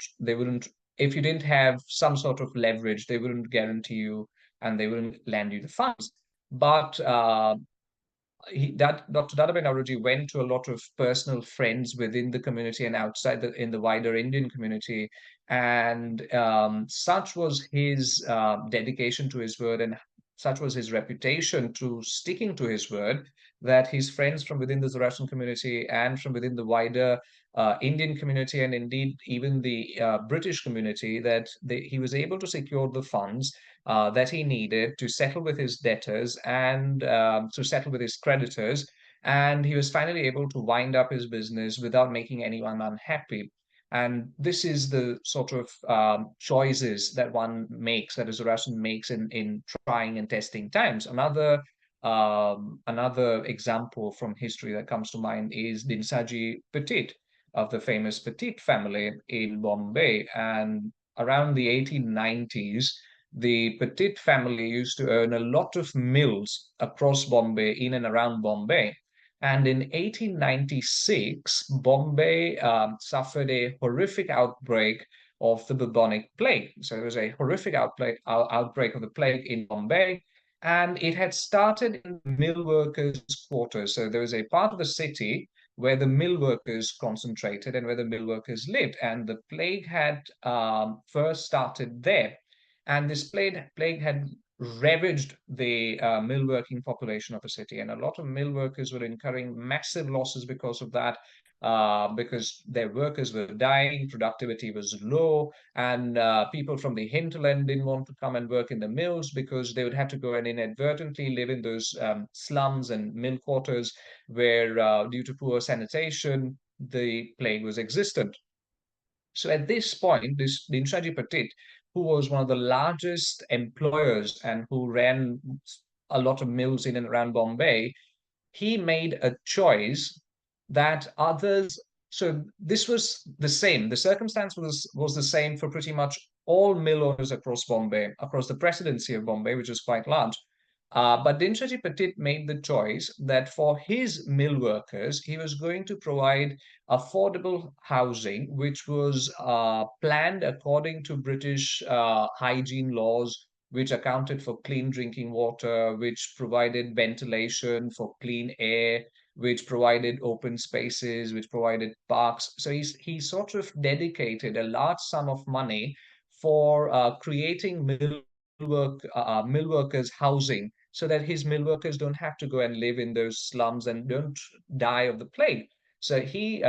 if you didn't have some sort of leverage, they wouldn't guarantee you and they wouldn't lend you the funds. But Dr. Dadabhai Naoroji went to a lot of personal friends within the community and outside in the wider Indian community, and such was his dedication to his word, and such was his reputation to sticking to his word, that his friends from within the Zoroastrian community and from within the wider Indian community, and indeed even the British community, that he was able to secure the funds that he needed to settle with his debtors and to settle with his creditors. And he was finally able to wind up his business without making anyone unhappy. And this is the sort of choices that one makes, that a Zoroastrian makes in trying and testing times. Another example from history that comes to mind is Dinsaji Petit of the famous Petit family in Bombay. And around the 1890s, the Petit family used to own a lot of mills across Bombay, in and around Bombay. And in 1896, Bombay suffered a horrific outbreak of the bubonic plague. So there was a horrific outbreak of the plague in Bombay, and it had started in mill workers' quarters. So there was a part of the city where the mill workers concentrated and where the mill workers lived. And the plague had first started there. And this plague had ravaged the mill working population of the city. And a lot of mill workers were incurring massive losses because of that, because their workers were dying, productivity was low, and people from the hinterland didn't want to come and work in the mills because they would have to go and inadvertently live in those slums and mill quarters where, due to poor sanitation, the plague was existent. So at this point, this Dinshaji Patit, who was one of the largest employers and who ran a lot of mills in and around Bombay, he made a choice that others. So this was the same. The circumstance was the same for pretty much all mill owners across Bombay, across the presidency of Bombay, which is quite large. But Dinshaji Petit made the choice that for his mill workers, he was going to provide affordable housing, which was planned according to British hygiene laws, which accounted for clean drinking water, which provided ventilation for clean air, which provided open spaces, which provided parks. So he sort of dedicated a large sum of money for creating mill workers housing, so that his mill workers don't have to go and live in those slums and don't die of the plague. So he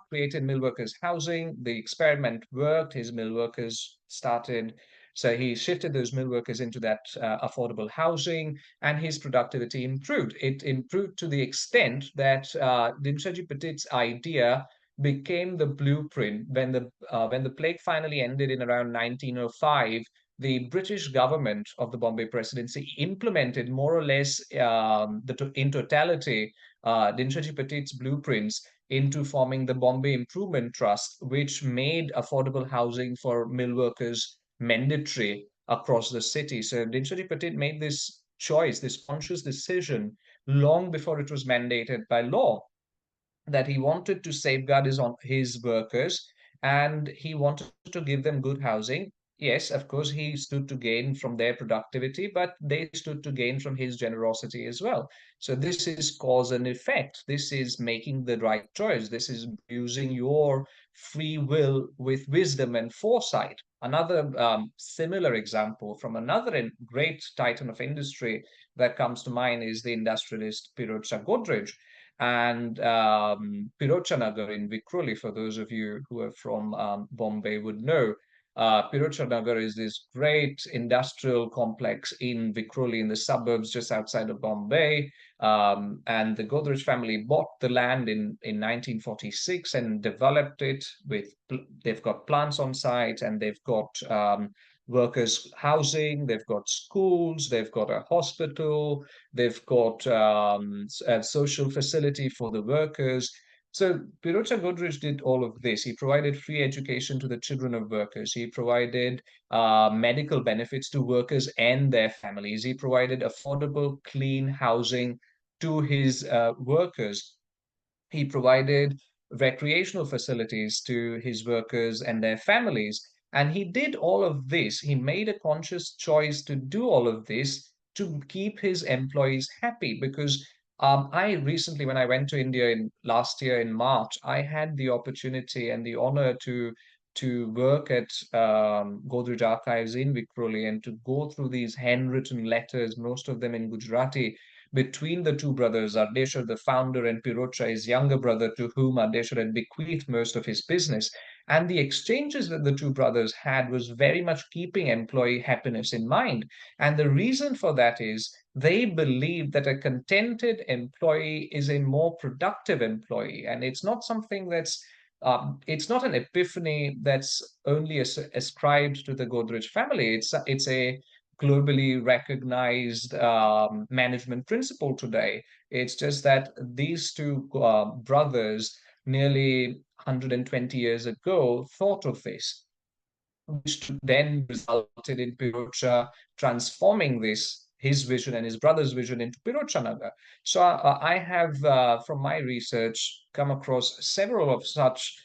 created mill workers housing. The experiment worked. His mill workers started. So he shifted those mill workers into that affordable housing, and his productivity improved. It improved to the extent that Dinshaji Petit's idea became the blueprint. When the plague finally ended in around 1905, the British government of the Bombay Presidency implemented more or less in totality Dinshaji Petit's blueprints into forming the Bombay Improvement Trust, which made affordable housing for mill workers mandatory across the city. So Dinshaji Petit made this choice, this conscious decision, long before it was mandated by law, that he wanted to safeguard his workers, and he wanted to give them good housing. Yes, of course, he stood to gain from their productivity, but they stood to gain from his generosity as well. So this is cause and effect. This is making the right choice. This is using your free will with wisdom and foresight. Another similar example from another great titan of industry that comes to mind is the industrialist Pirojsha Godrej. And Pirojanagar in Vikhroli, for those of you who are from Bombay, would know. Pirocha Nagar is this great industrial complex in Vikhroli, in the suburbs just outside of Bombay. And the Godrej family bought the land in 1946 and developed it with, they've got plants on site, and they've got workers' housing, they've got schools, they've got a hospital, they've got a social facility for the workers. So Pirocha Godrej did all of this. He provided free education to the children of workers. He provided medical benefits to workers and their families. He provided affordable, clean housing to his workers. He provided recreational facilities to his workers and their families. And he did all of this. He made a conscious choice to do all of this to keep his employees happy. Because I recently, when I went to India in last year in March, I had the opportunity and the honor to work at Godrej Archives in Vikhroli and to go through these handwritten letters, most of them in Gujarati, between the two brothers, Ardeshir, the founder, and Pirocha, his younger brother, to whom Ardeshir had bequeathed most of his business. And the exchanges that the two brothers had was very much keeping employee happiness in mind. And the reason for that is they believe that a contented employee is a more productive employee. And it's not something that's it's not an epiphany that's only ascribed to the Godrej family. It's a globally recognized management principle today. It's just that these two brothers, nearly 120 years ago, thought of this, which then resulted in Pirocha transforming this, his vision and his brother's vision, into Pirocha Nagar. So I have, from my research, come across several of such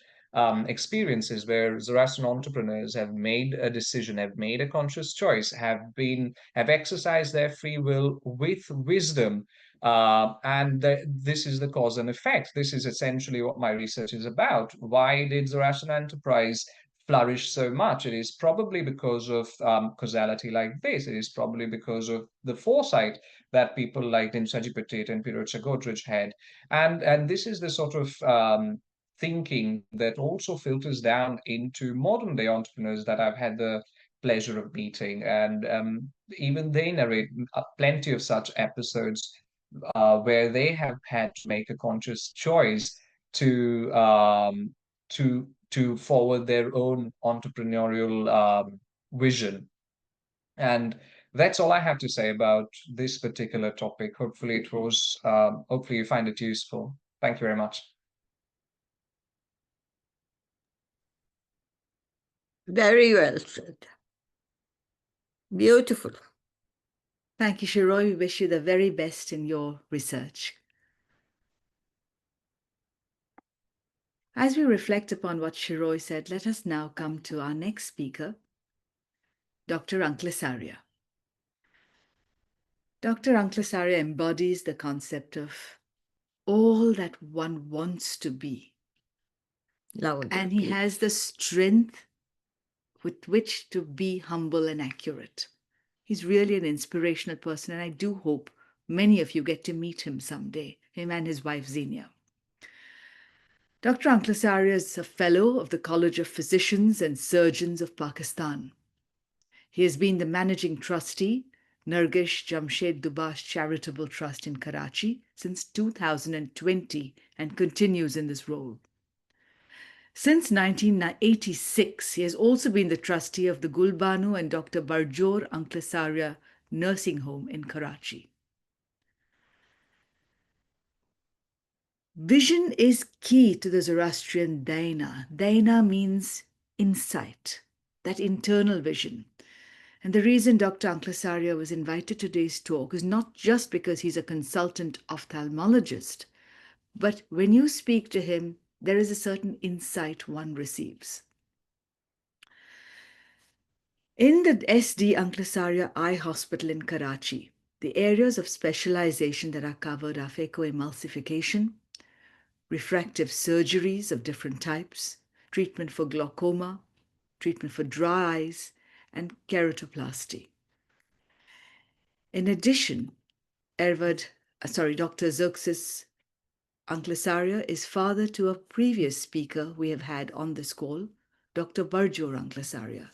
experiences where Zoroastrian entrepreneurs have made a decision, have made a conscious choice, have exercised their free will with wisdom. This is the cause and effect. This is essentially what my research is about. Why did Zoroastrian enterprise flourish so much? It is probably because of causality like this. It is probably because of the foresight that people like Dimsaji Petit and Pirocha Godrej had. And this is the sort of thinking that also filters down into modern day entrepreneurs that I've had the pleasure of meeting. And even they narrate plenty of such episodes where they have had to make a conscious choice to to forward their own entrepreneurial vision. And that's all I have to say about this particular topic. Hopefully it was hopefully you find it useful. Thank you very much. Very well said. Beautiful. Thank you, Shiroi. We wish you the very best in your research. As we reflect upon what Shiroi said, let us now come to our next speaker, Dr. Anklasarya. Dr. Anklasarya embodies the concept of all that one wants to be. And he has the strength with which to be humble and accurate. He's really an inspirational person, and I do hope many of you get to meet him someday, him and his wife Zenia. Dr. Anklasarya is a fellow of the College of Physicians and Surgeons of Pakistan. He has been the managing trustee, Nargish Jamshed Dubash Charitable Trust in Karachi since 2020 and continues in this role. Since 1986, he has also been the trustee of the Gulbanu and Dr. Barjor Anklasarya Nursing Home in Karachi. Vision is key to the Zoroastrian Daina. Daina means insight, that internal vision. And the reason Dr. Anklasarya was invited to today's talk is not just because he's a consultant ophthalmologist, but when you speak to him, there is a certain insight one receives. In the SD Anklasarya Eye Hospital in Karachi, the areas of specialization that are covered are phacoemulsification, refractive surgeries of different types, treatment for glaucoma, treatment for dry eyes, and keratoplasty. In addition, Dr. Xerxes Anklasarya is father to a previous speaker we have had on this call, Dr. Barjor Anklasarya.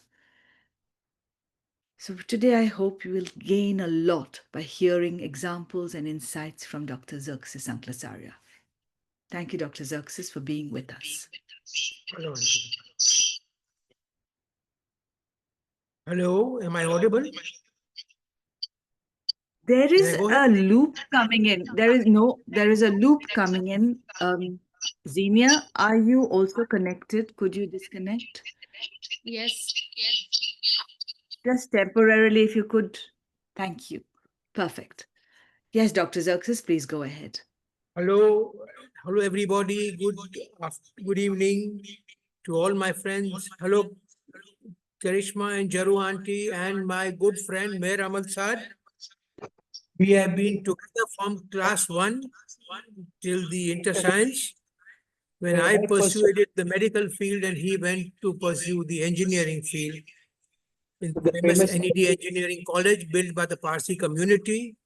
So today I hope you will gain a lot by hearing examples and insights from Dr. Xerxes Anklasarya. Thank you, Dr. Xerxes, for being with us. Hello. Hello, am I audible? There is go a ahead? loop coming in. There is a loop coming in. Xenia, are you also connected? Could you disconnect? Yes. Just temporarily, if you could. Thank you. Perfect. Yes, Dr. Xerxes, please go ahead. Hello, hello everybody. Good evening to all my friends. Hello, Karishma and Jaru auntie and my good friend Meher Amal Sad. We have been together from class 1 till the inter-science. When I pursued the medical field and he went to pursue the engineering field in the famous NED Engineering College built by the Parsi community.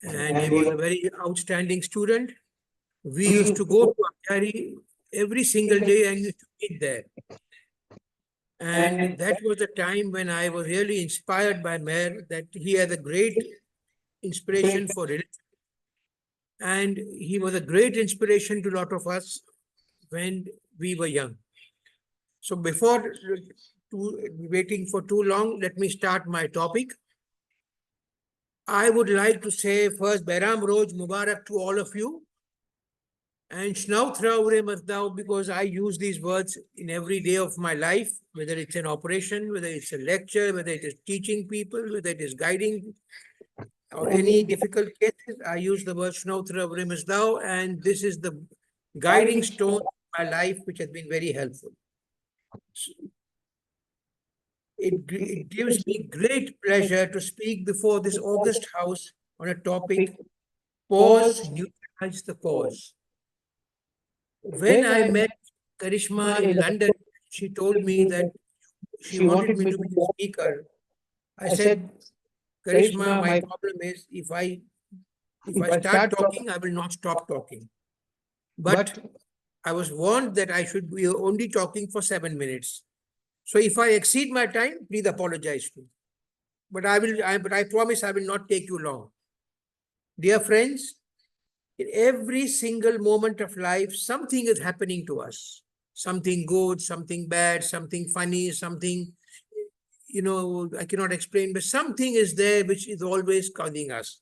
And he was a very outstanding student. We used to go to Akhari every single day and used to meet there. And that was a time when I was really inspired by Meher, that he had a great inspiration for religion. And he was a great inspiration to a lot of us when we were young. So before waiting for too long, let me start my topic. I would like to say first, Behram Roj Mubarak to all of you. And Schnautra Ure Masdao, because I use these words in every day of my life, whether it's an operation, whether it's a lecture, whether it is teaching people, whether it is guiding, or any difficult cases, I use the word Schnautra Ure Masdao, and this is the guiding stone of my life, which has been very helpful. It gives me great pleasure to speak before this august house on a topic, pause, neutralize the cause. When I met Karishma in London, she told me that she wanted me to be a speaker. I said, Karishma, my problem is if I start talking, I will not stop talking. But I was warned that I should be only talking for 7 minutes. So if I exceed my time, please apologize to me. But I promise I will not take you long. Dear friends, in every single moment of life, something is happening to us. Something good, something bad, something funny, something, I cannot explain, but something is there which is always causing us.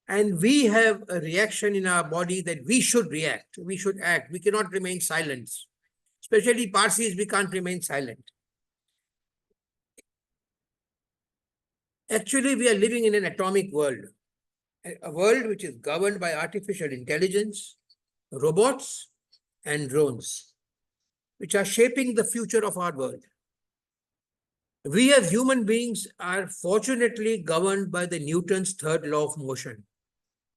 And we have a reaction in our body that we should react, we should act, we cannot remain silent. Especially Parsis, we can't remain silent. Actually, we are living in an atomic world, a world which is governed by artificial intelligence, robots, and drones, which are shaping the future of our world. We as human beings are fortunately governed by the Newton's third law of motion,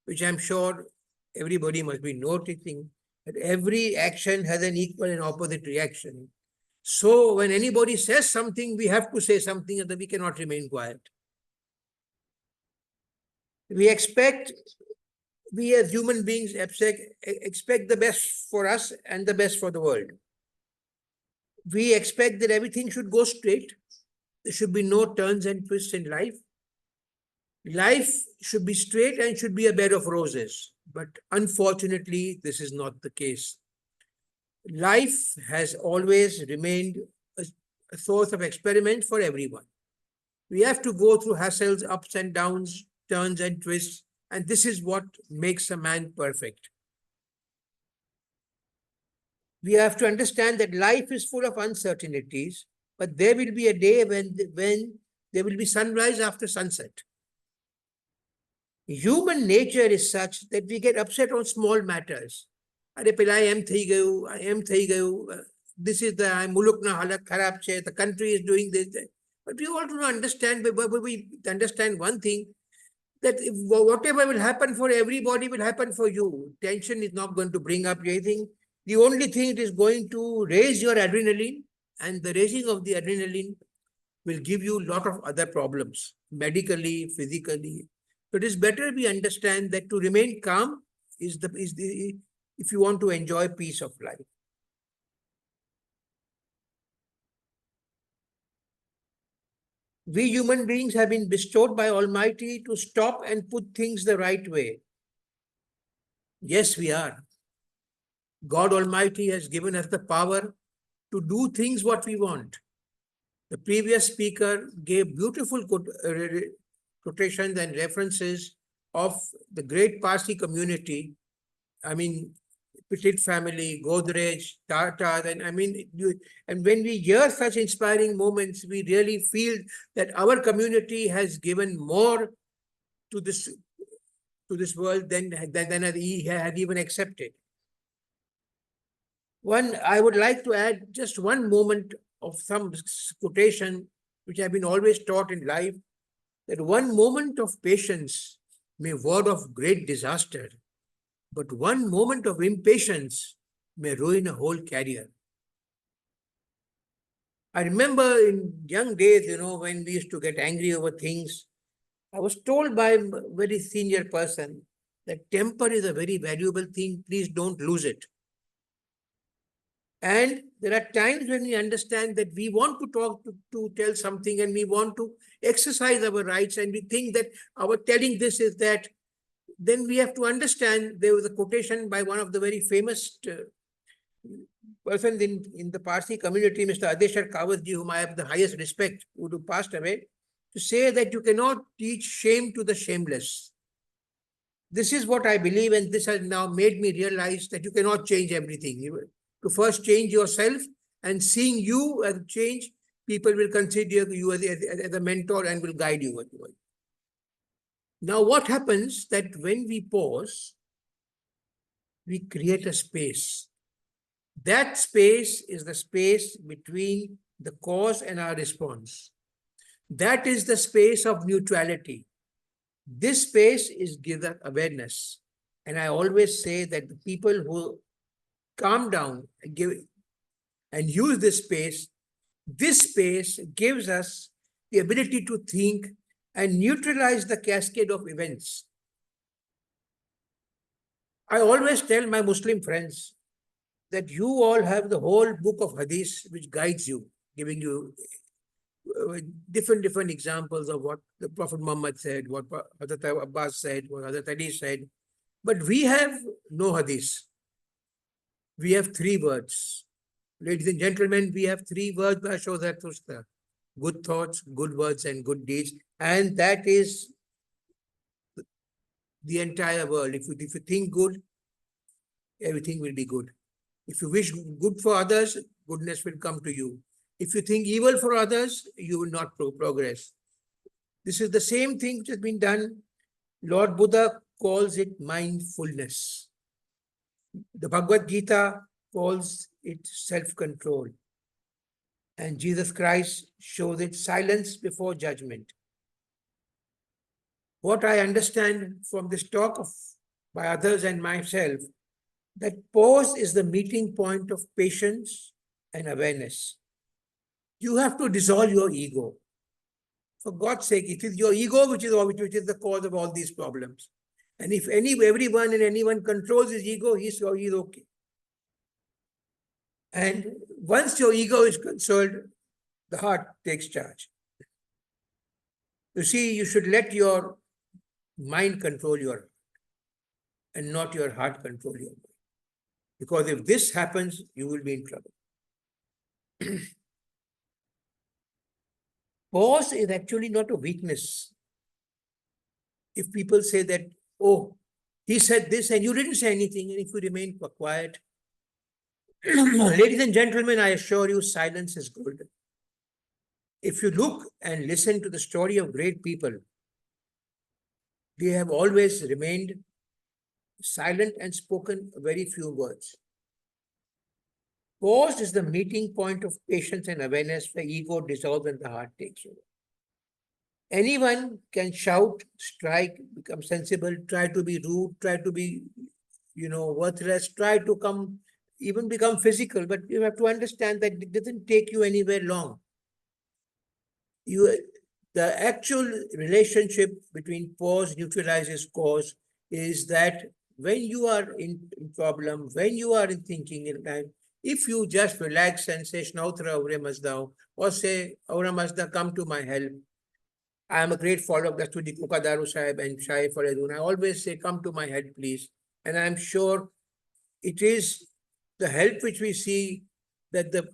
which I'm sure everybody must be noticing, that every action has an equal and opposite reaction. So when anybody says something, we have to say something, and we cannot remain quiet. We as human beings expect the best for us and the best for the world. We expect that everything should go straight. There should be no turns and twists in life. Life should be straight and should be a bed of roses. But unfortunately, this is not the case. Life has always remained a source of experiment for everyone. We have to go through hassles, ups and downs, turns and twists, and this is what makes a man perfect. We have to understand that life is full of uncertainties, but there will be a day when there will be sunrise after sunset. Human nature is such that we get upset on small matters. This is the mulukna halak kharab che, the country is doing this. But we all do not understand, but we understand one thing, that if whatever will happen for everybody will happen for you. Tension is not going to bring up anything. The only thing it is going to raise your adrenaline, and the raising of the adrenaline will give you a lot of other problems, medically, physically. So it is better we understand that to remain calm is the if you want to enjoy peace of life. We human beings have been bestowed by Almighty to stop and put things the right way. Yes, we are. God Almighty has given us the power to do things what we want. The previous speaker gave beautiful quotations and references of the great Parsi community. I mean, Petit family, Godrej, Tata, and I mean, and when we hear such inspiring moments, we really feel that our community has given more to this world than he had even accepted. I would like to add just one moment of some quotation which I've been always taught in life, that one moment of patience may ward off great disaster, but one moment of impatience may ruin a whole career. I remember in young days, when we used to get angry over things, I was told by a very senior person that temper is a very valuable thing. Please don't lose it. And there are times when we understand that we want to talk to tell something and we want to exercise our rights and we think that our telling this is that, then we have to understand. There was a quotation by one of the very famous persons in the Parsi community, Mr. Adeshar Kawasji, whom I have the highest respect, who passed away, to say that you cannot teach shame to the shameless. This is what I believe, and this has now made me realize that you cannot change everything. To first change yourself, and seeing you as change, people will consider you as a mentor and will guide you. Now, what happens that when we pause, we create a space. That space is the space between the cause and our response. That is the space of neutrality. This space is given awareness. And I always say that the people who calm down and use this space gives us the ability to think and neutralize the cascade of events. I always tell my Muslim friends that you all have the whole book of hadith which guides you, giving you different examples of what the Prophet Muhammad said, what Hazrat Abbas said, what Hazrat Ali said. But we have no hadith. We have 3 words. Ladies and gentlemen, we have 3 words by Zarathustra: good thoughts, good words, and good deeds. And that is the entire world. If you think good, everything will be good. If you wish good for others, goodness will come to you. If you think evil for others, you will not progress. This is the same thing which has been done. Lord Buddha calls it mindfulness. The Bhagavad Gita calls it self-control. And Jesus Christ shows it silence before judgment. What I understand from this talk by others and myself, that pause is the meeting point of patience and awareness. You have to dissolve your ego. For God's sake, it is your ego which is the cause of all these problems. And if everyone and anyone controls his ego, he's okay. And once your ego is controlled, the heart takes charge. You see, you should let your mind control your heart and not your heart control your mind. Because if this happens, you will be in trouble. Pause is actually not a weakness. If people say that, oh, he said this and you didn't say anything, and if you remain quiet, ladies and gentlemen, I assure you, silence is golden. If you look and listen to the story of great people, they have always remained silent and spoken very few words. Pause is the meeting point of patience and awareness where ego dissolves and the heart takes over. Anyone can shout, strike, become sensible, try to be rude, try to be, worthless, try to even become physical, but you have to understand that it doesn't take you anywhere long. The actual relationship between pause neutralizes cause is that when you are in problem, when you are in thinking in time, if you just relax and say, Shnautra Aure Mazdao, or say, Aura Mazda, come to my help, I am a great follower of Dr. Kukadaru Sahib and Shai Faridun. I always say, come to my head, please. And I'm sure it is the help which we see that the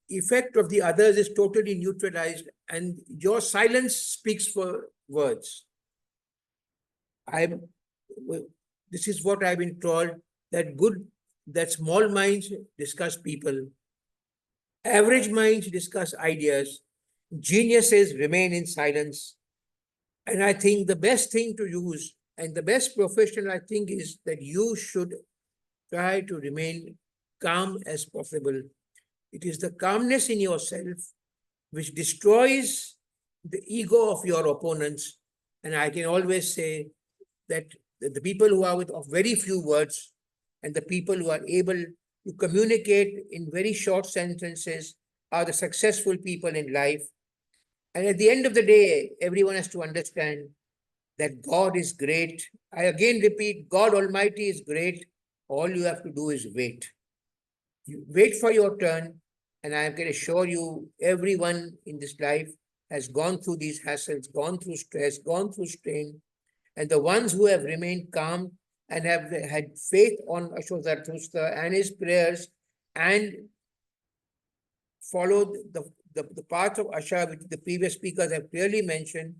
effect of the others is totally neutralized, and your silence speaks for words. This is what I've been told, that small minds discuss people, average minds discuss ideas, geniuses remain in silence. And I think the best thing to use and the best profession, I think, is that you should try to remain calm as possible. It is the calmness in yourself which destroys the ego of your opponents. And I can always say that the people who are of very few words and the people who are able to communicate in very short sentences are the successful people in life. And at the end of the day, everyone has to understand that God is great. I again repeat, God Almighty is great. All you have to do is wait. You wait for your turn, and I can assure you, everyone in this life has gone through these hassles, gone through stress, gone through strain, and the ones who have remained calm and have had faith on Ashok Zarathustra and his prayers and followed the path of Asha, which the previous speakers have clearly mentioned,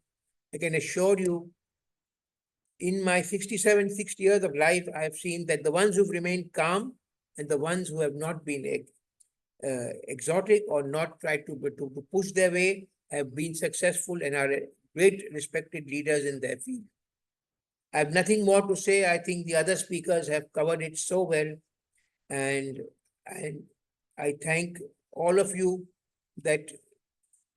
I can assure you, in my 67, 60 years of life, I have seen that the ones who've remained calm and the ones who have not been exotic or not tried to push their way have been successful and are great respected leaders in their field. I have nothing more to say. I think the other speakers have covered it so well. And I thank all of you, that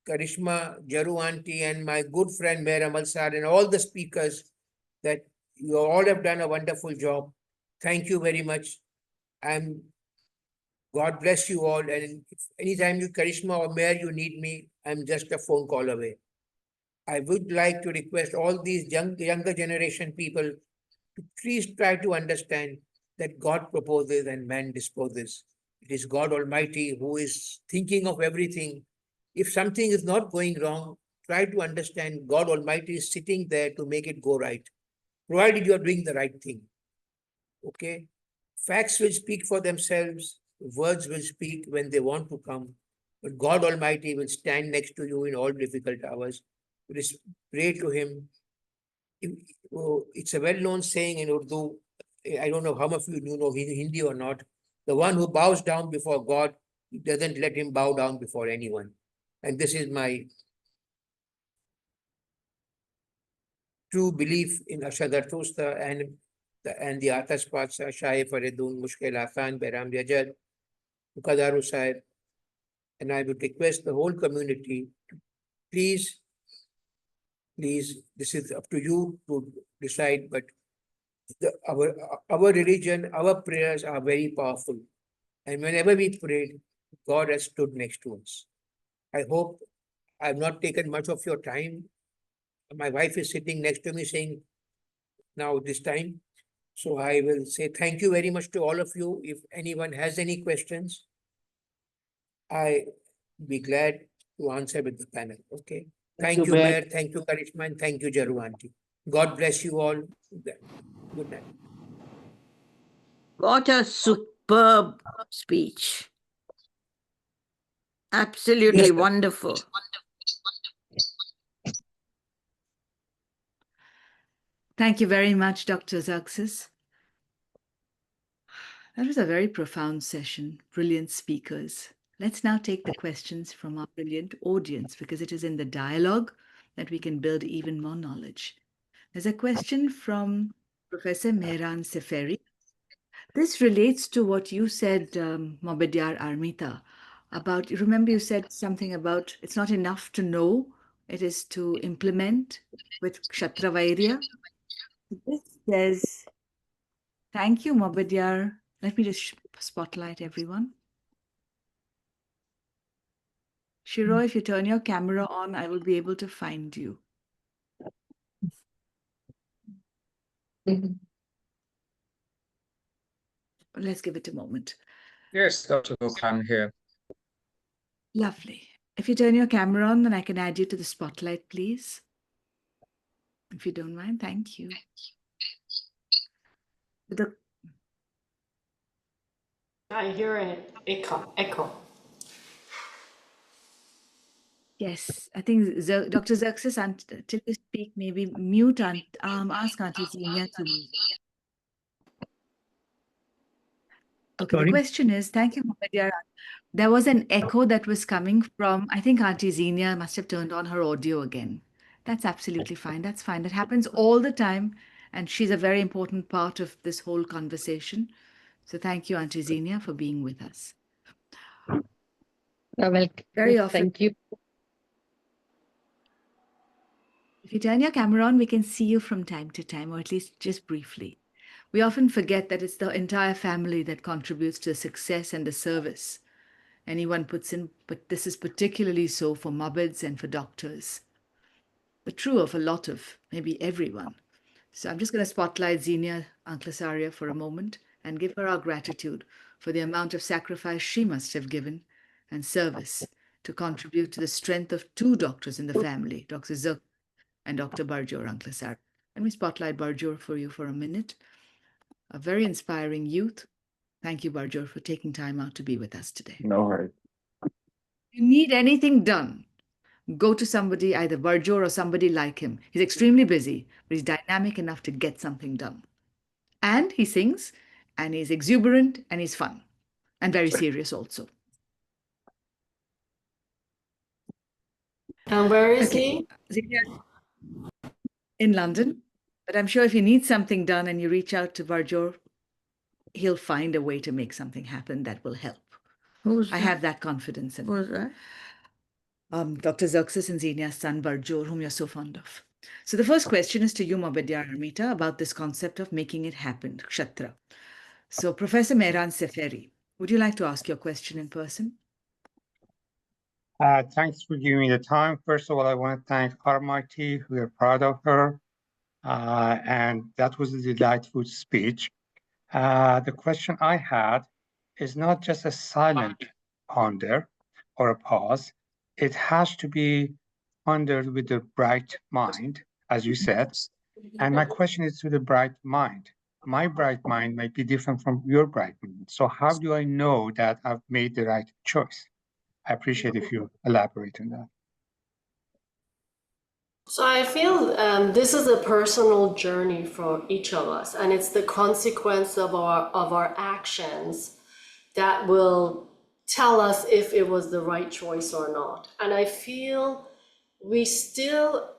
Karishma, Jaru Auntie, and my good friend Meher Malsad, and all the speakers, that you all have done a wonderful job. Thank you very much. And God bless you all. And if anytime you, Karishma or Meher, you need me, I'm just a phone call away. I would like to request all these younger generation people to please try to understand that God proposes and man disposes. It is God Almighty who is thinking of everything. If something is not going wrong, try to understand God Almighty is sitting there to make it go right, provided you are doing the right thing. Okay? Facts will speak for themselves, words will speak when they want to come, but God Almighty will stand next to you in all difficult hours. Please pray to Him. It's a well-known saying in Urdu. I don't know how much of you know Hindi or not. The one who bows down before God, He doesn't let him bow down before anyone. And this is my true belief in Ashad Zarathustra and the Atas Patsa, Shai Faridun, Mushkil Afan, Behram Yajad, Mukadaru Sahib. And I would request the whole community to please, this is up to you to decide, but our religion, our prayers are very powerful. And whenever we prayed, God has stood next to us. I hope I have not taken much of your time. My wife is sitting next to me saying, now this time. So I will say thank you very much to all of you. If anyone has any questions, I be glad to answer with the panel. Okay. Thank you, Mayor. Thank you, Karishma, and thank you, Jaru Auntie. God bless you all. Good night. What a superb speech. Absolutely Yes, sir. wonderful. Thank you very much, Dr. Zaxis. That was a very profound session. Brilliant speakers. Let's now take the questions from our brilliant audience, because it is in the dialogue that we can build even more knowledge. There's a question from Professor Mehran Seferi. This relates to what you said, Mobedyar Armita, about, remember you said something about it's not enough to know, it is to implement with Kshatravairya. This says, thank you, Mobedyar. Let me just spotlight everyone. Shiro, if you turn your camera on, I will be able to find you. Let's give it a moment. Yes, Dr. Cook, I'm here. Lovely. If you turn your camera on, then I can add you to the spotlight, please. If you don't mind, thank you. I hear it. Echo. Yes, I think Dr. Xerxes, until you speak, maybe mute and ask Auntie Zenia to mute. Okay, Sorry? the question is, thank you, Mohammed. There was an echo that was coming from, I think Auntie Zenia must have turned on her audio again. That's absolutely fine. That's fine. That happens all the time. And she's a very important part of this whole conversation. So thank you, Auntie Zenia, for being with us. Well, Very often, thank you. if you turn your camera on, we can see you from time to time, or at least just briefly. We often forget that it's the entire family that contributes to the success and the service anyone puts in, but this is particularly so for Mubbeds and for doctors, but true of a lot of, maybe everyone. So I'm just going to spotlight Xenia Anklasaria for a moment and give her our gratitude for the amount of sacrifice she must have given and service to contribute to the strength of two doctors in the family, Dr. Zerk and Dr. Barjor Anklasaria. Let me spotlight Barjor for you for a minute. A very inspiring youth. Thank you, Barjor, for taking time out to be with us today. No worries. If you need anything done, go to somebody, either Barjor or somebody like him. He's extremely busy, but he's dynamic enough to get something done. And he sings, and he's exuberant, and he's fun, and very serious also. And where is Okay, he? in London. But I'm sure if you need something done and you reach out to Barjor, he'll find a way to make something happen that will help. I have that confidence in him. Who's that? Dr. Xerxes and Xenia's son, Barjor, whom you're so fond of. So the first question is to you, Mobadia Armita, about this concept of making it happen, Kshatra. So Professor Mehran Seferi, would you like to ask your question in person? Thanks for giving me the time. First of all, I want to thank Armati. We are proud of her. And that was a delightful speech. The question I had is not just a silent ponder or a pause. It has to be pondered with a bright mind, as you said. And my question is to the bright mind. My bright mind might be different from your bright mind. So how do I know that I've made the right choice? I appreciate if you elaborate on that. So I feel this is a personal journey for each of us, and it's the consequence of our actions that will tell us if it was the right choice or not. And I feel we still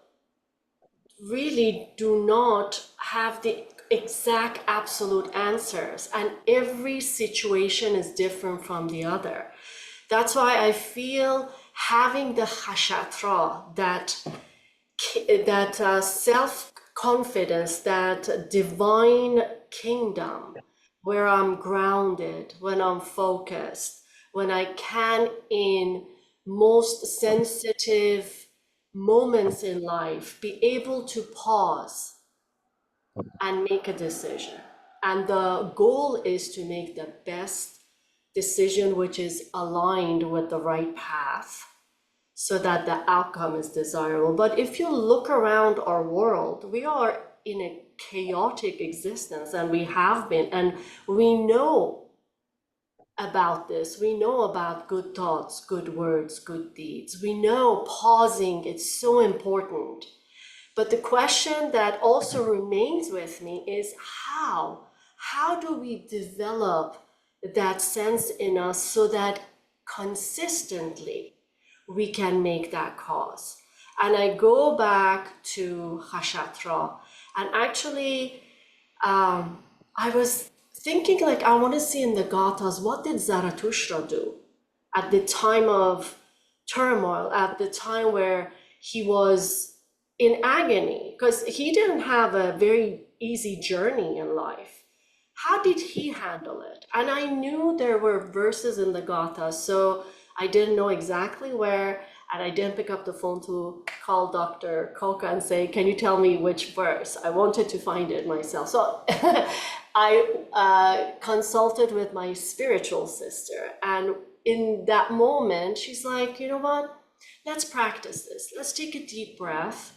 really do not have the exact absolute answers, and every situation is different from the other. That's why I feel having the khashatra, that self-confidence, that divine kingdom where I'm grounded, when I'm focused, when I can, in most sensitive moments in life, be able to pause and make a decision. And the goal is to make the best decision which is aligned with the right path, so that the outcome is desirable. But if you look around our world, we are in a chaotic existence, and we have been, and we know about this. We know about good thoughts, good words, good deeds. We know pausing is so important. But the question that also remains with me is how? How do we develop that sense in us so that consistently we can make that cause? And I go back to Khashatra, and actually I was thinking, like, I want to see in the Gathas, what did Zarathustra do at the time of turmoil, at the time where he was in agony, because he didn't have a very easy journey in life. How did he handle it? And I knew there were verses in the Gathas, so I didn't know exactly where, and I didn't pick up the phone to call Dr. Koka and say, can you tell me which verse? I wanted to find it myself. So I consulted with my spiritual sister, and in that moment, she's like, you know what? Let's practice this. Let's take a deep breath.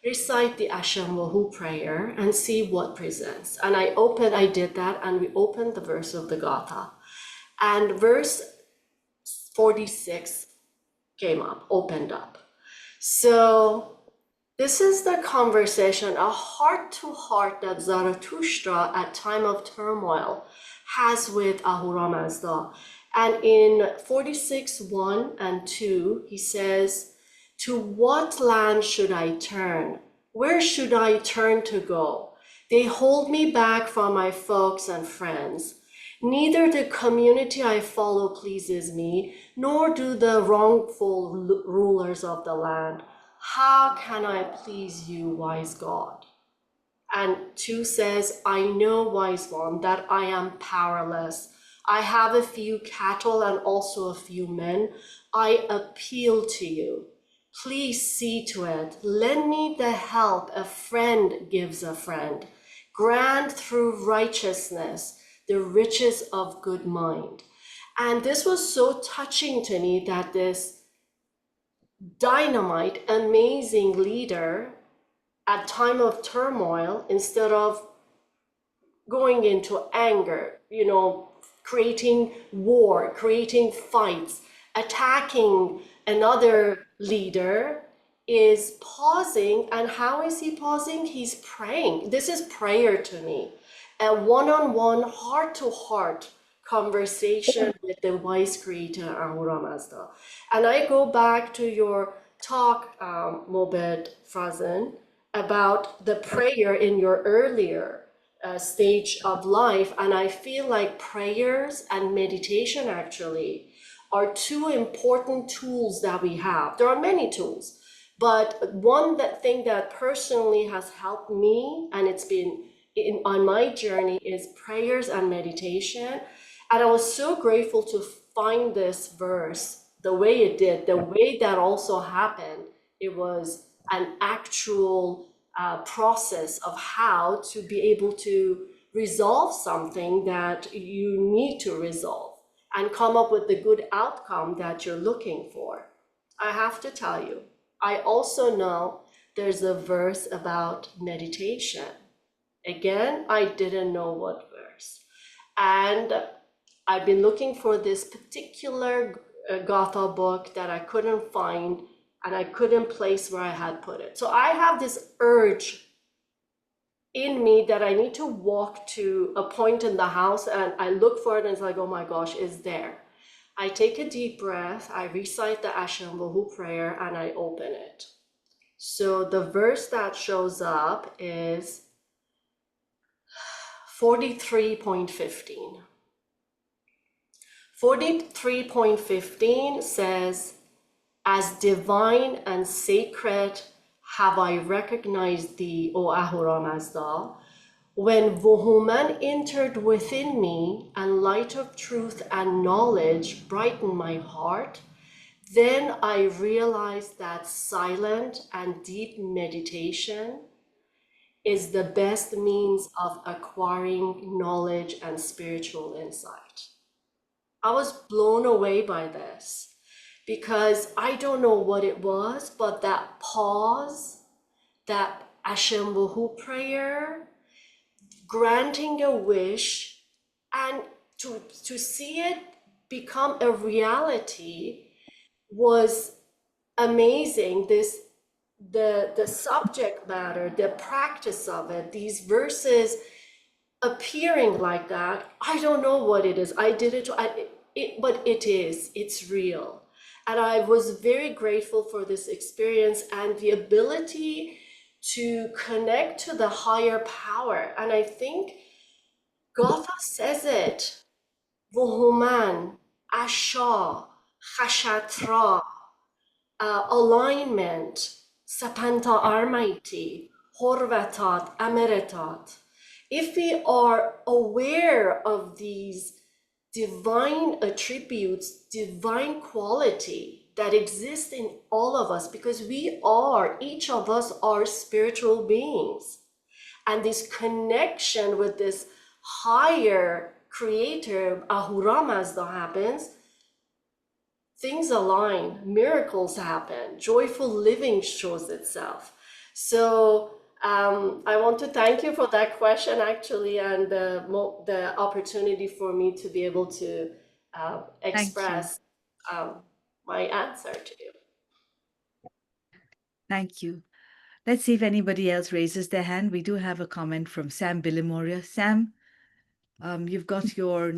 recite the Ashamvahu prayer and see what presents. And I did that, and we opened the verse of the Gatha. And verse 46 came up, opened up. So this is the conversation, a heart-to-heart that Zarathustra at time of turmoil has with Ahura Mazda. And in 46, 1 and 2, he says, "To what land should I turn? Where should I turn to go? They hold me back from my folks and friends. Neither the community I follow pleases me, nor do the wrongful rulers of the land. How can I please you, wise God?" And 2 says, "I know, wise one, that I am powerless. I have a few cattle and also a few men. I appeal to you. Please see to it. Lend me the help a friend gives a friend. Grant through righteousness the riches of good mind." And this was so touching to me that this dynamite, amazing leader at time of turmoil, instead of going into anger, creating war, creating fights, attacking another leader, is pausing. And how is he pausing? He's praying. This is prayer to me. A one-on-one, heart-to-heart conversation with the wise creator, Ahura Mazda. And I go back to your talk, Mobed Frazan, about the prayer in your earlier stage of life. And I feel like prayers and meditation actually are 2 important tools that we have. There are many tools, but one thing that personally has helped me, and it's been on my journey, is prayers and meditation. And I was so grateful to find this verse the way it did, the way that also happened. It was an actual process of how to be able to resolve something that you need to resolve and come up with the good outcome that you're looking for. I have to tell you, I also know there's a verse about meditation. Again, I didn't know what verse. And I've been looking for this particular Gatha book that I couldn't find, and I couldn't place where I had put it. So I have this urge in me that I need to walk to a point in the house, and I look for it and it's like, oh my gosh, it's there. I take a deep breath, I recite the Ashamvahu prayer, and I open it. So the verse that shows up is 43.15. 43.15 says, "As divine and sacred have I recognized thee, O Ahura Mazda. When Vuhuman entered within me and light of truth and knowledge brightened my heart, then I realized that silent and deep meditation is the best means of acquiring knowledge and spiritual insight." I was blown away by this because I don't know what it was, but that pause, that Ashamvahu prayer, granting a wish, and to see it become a reality was amazing. The subject matter, the practice of it, these verses appearing like that, I don't know what it is. I did it, but it's real. And I was very grateful for this experience and the ability to connect to the higher power. And I think Gatha says it, Vuhuman, Asha, Khashatra, alignment, Sapanta Armaiti, Horvatat, Ameritat. If we are aware of these divine attributes, divine quality that exist in all of us, because each of us are spiritual beings. And this connection with this higher creator, Ahura Mazda, happens, things align, miracles happen, joyful living shows itself. So I want to thank you for that question, actually, and the opportunity for me to be able to express my answer to you. Thank you. Let's see if anybody else raises their hand. We do have a comment from Sam Billimoria. Sam, you've got your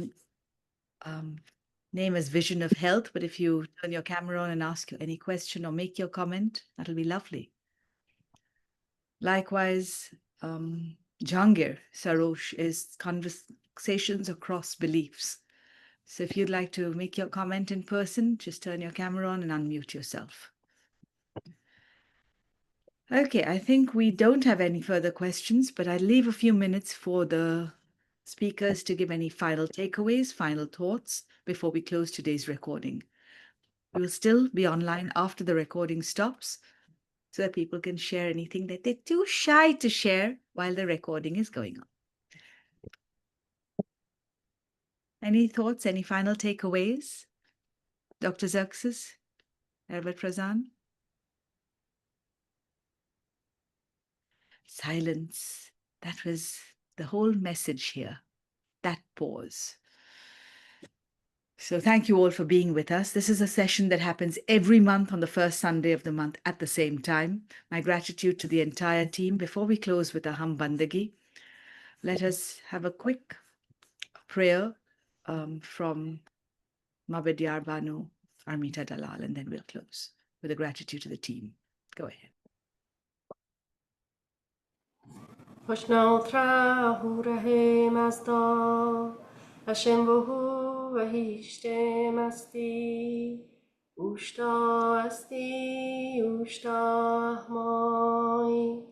name as Vision of Health, but if you turn your camera on and ask any question or make your comment, that'll be lovely. Likewise, Jahangir Sarosh is Conversations Across Beliefs. So if you'd like to make your comment in person, just turn your camera on and unmute yourself. Okay, I think we don't have any further questions, but I'll leave a few minutes for the speakers to give any final takeaways, final thoughts before we close today's recording. We will still be online after the recording stops so that people can share anything that they're too shy to share while the recording is going on. Any thoughts, any final takeaways? Dr. Xerxes, Herbert Prazan? Silence. That was the whole message here. That pause. So thank you all for being with us. This is a session that happens every month on the first Sunday of the month at the same time. My gratitude to the entire team. Before we close with a Hum Bandagi, let us have a quick prayer from Mabedyar Banu, Armita Dalal, and then we'll close with a gratitude to the team. Go ahead. Hoshnotra hurahe mazda Hashem vohu vahishte masti Ushta asti ushta ahmai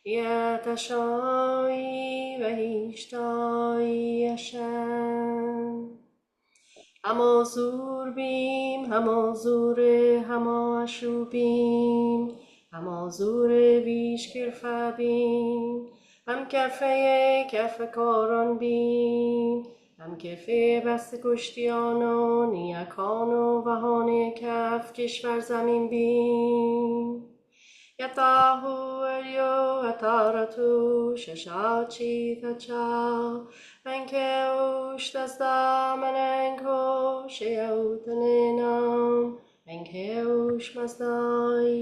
Yatashai vahishtai Hashem Hamozur bim, hamozure, hamoashubim, hamozure vishkirfa bim, ham kafe koron bim, ham kafe bast kushtiano, niakano vahane kaf kishvar zamin bim. Yatahu elyo ataratu shashachi tacha Menkeush tasda menenko sheautanenam Menkeush masdai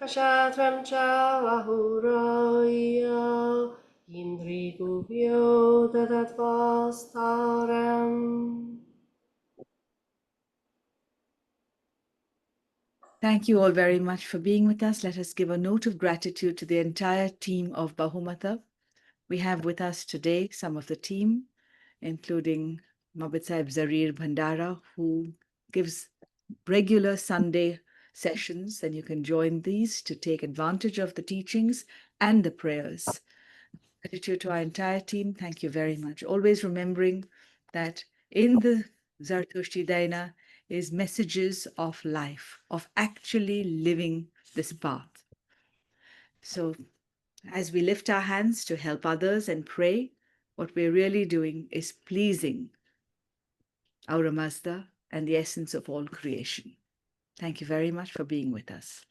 Hashatrem chawahuraya Indri gubyo dadatvastaram. Thank you all very much for being with us. Let us give a note of gratitude to the entire team of Bahumata. We have with us today some of the team, including Mabit Saib Zarir Bhandara, who gives regular Sunday sessions, and you can join these to take advantage of the teachings and the prayers. Gratitude to our entire team. Thank you very much. Always remembering that in the Zartushti Daina is messages of life, of actually living this path. So as we lift our hands to help others and pray, what we're really doing is pleasing Aura Mazda and the essence of all creation. Thank you very much for being with us.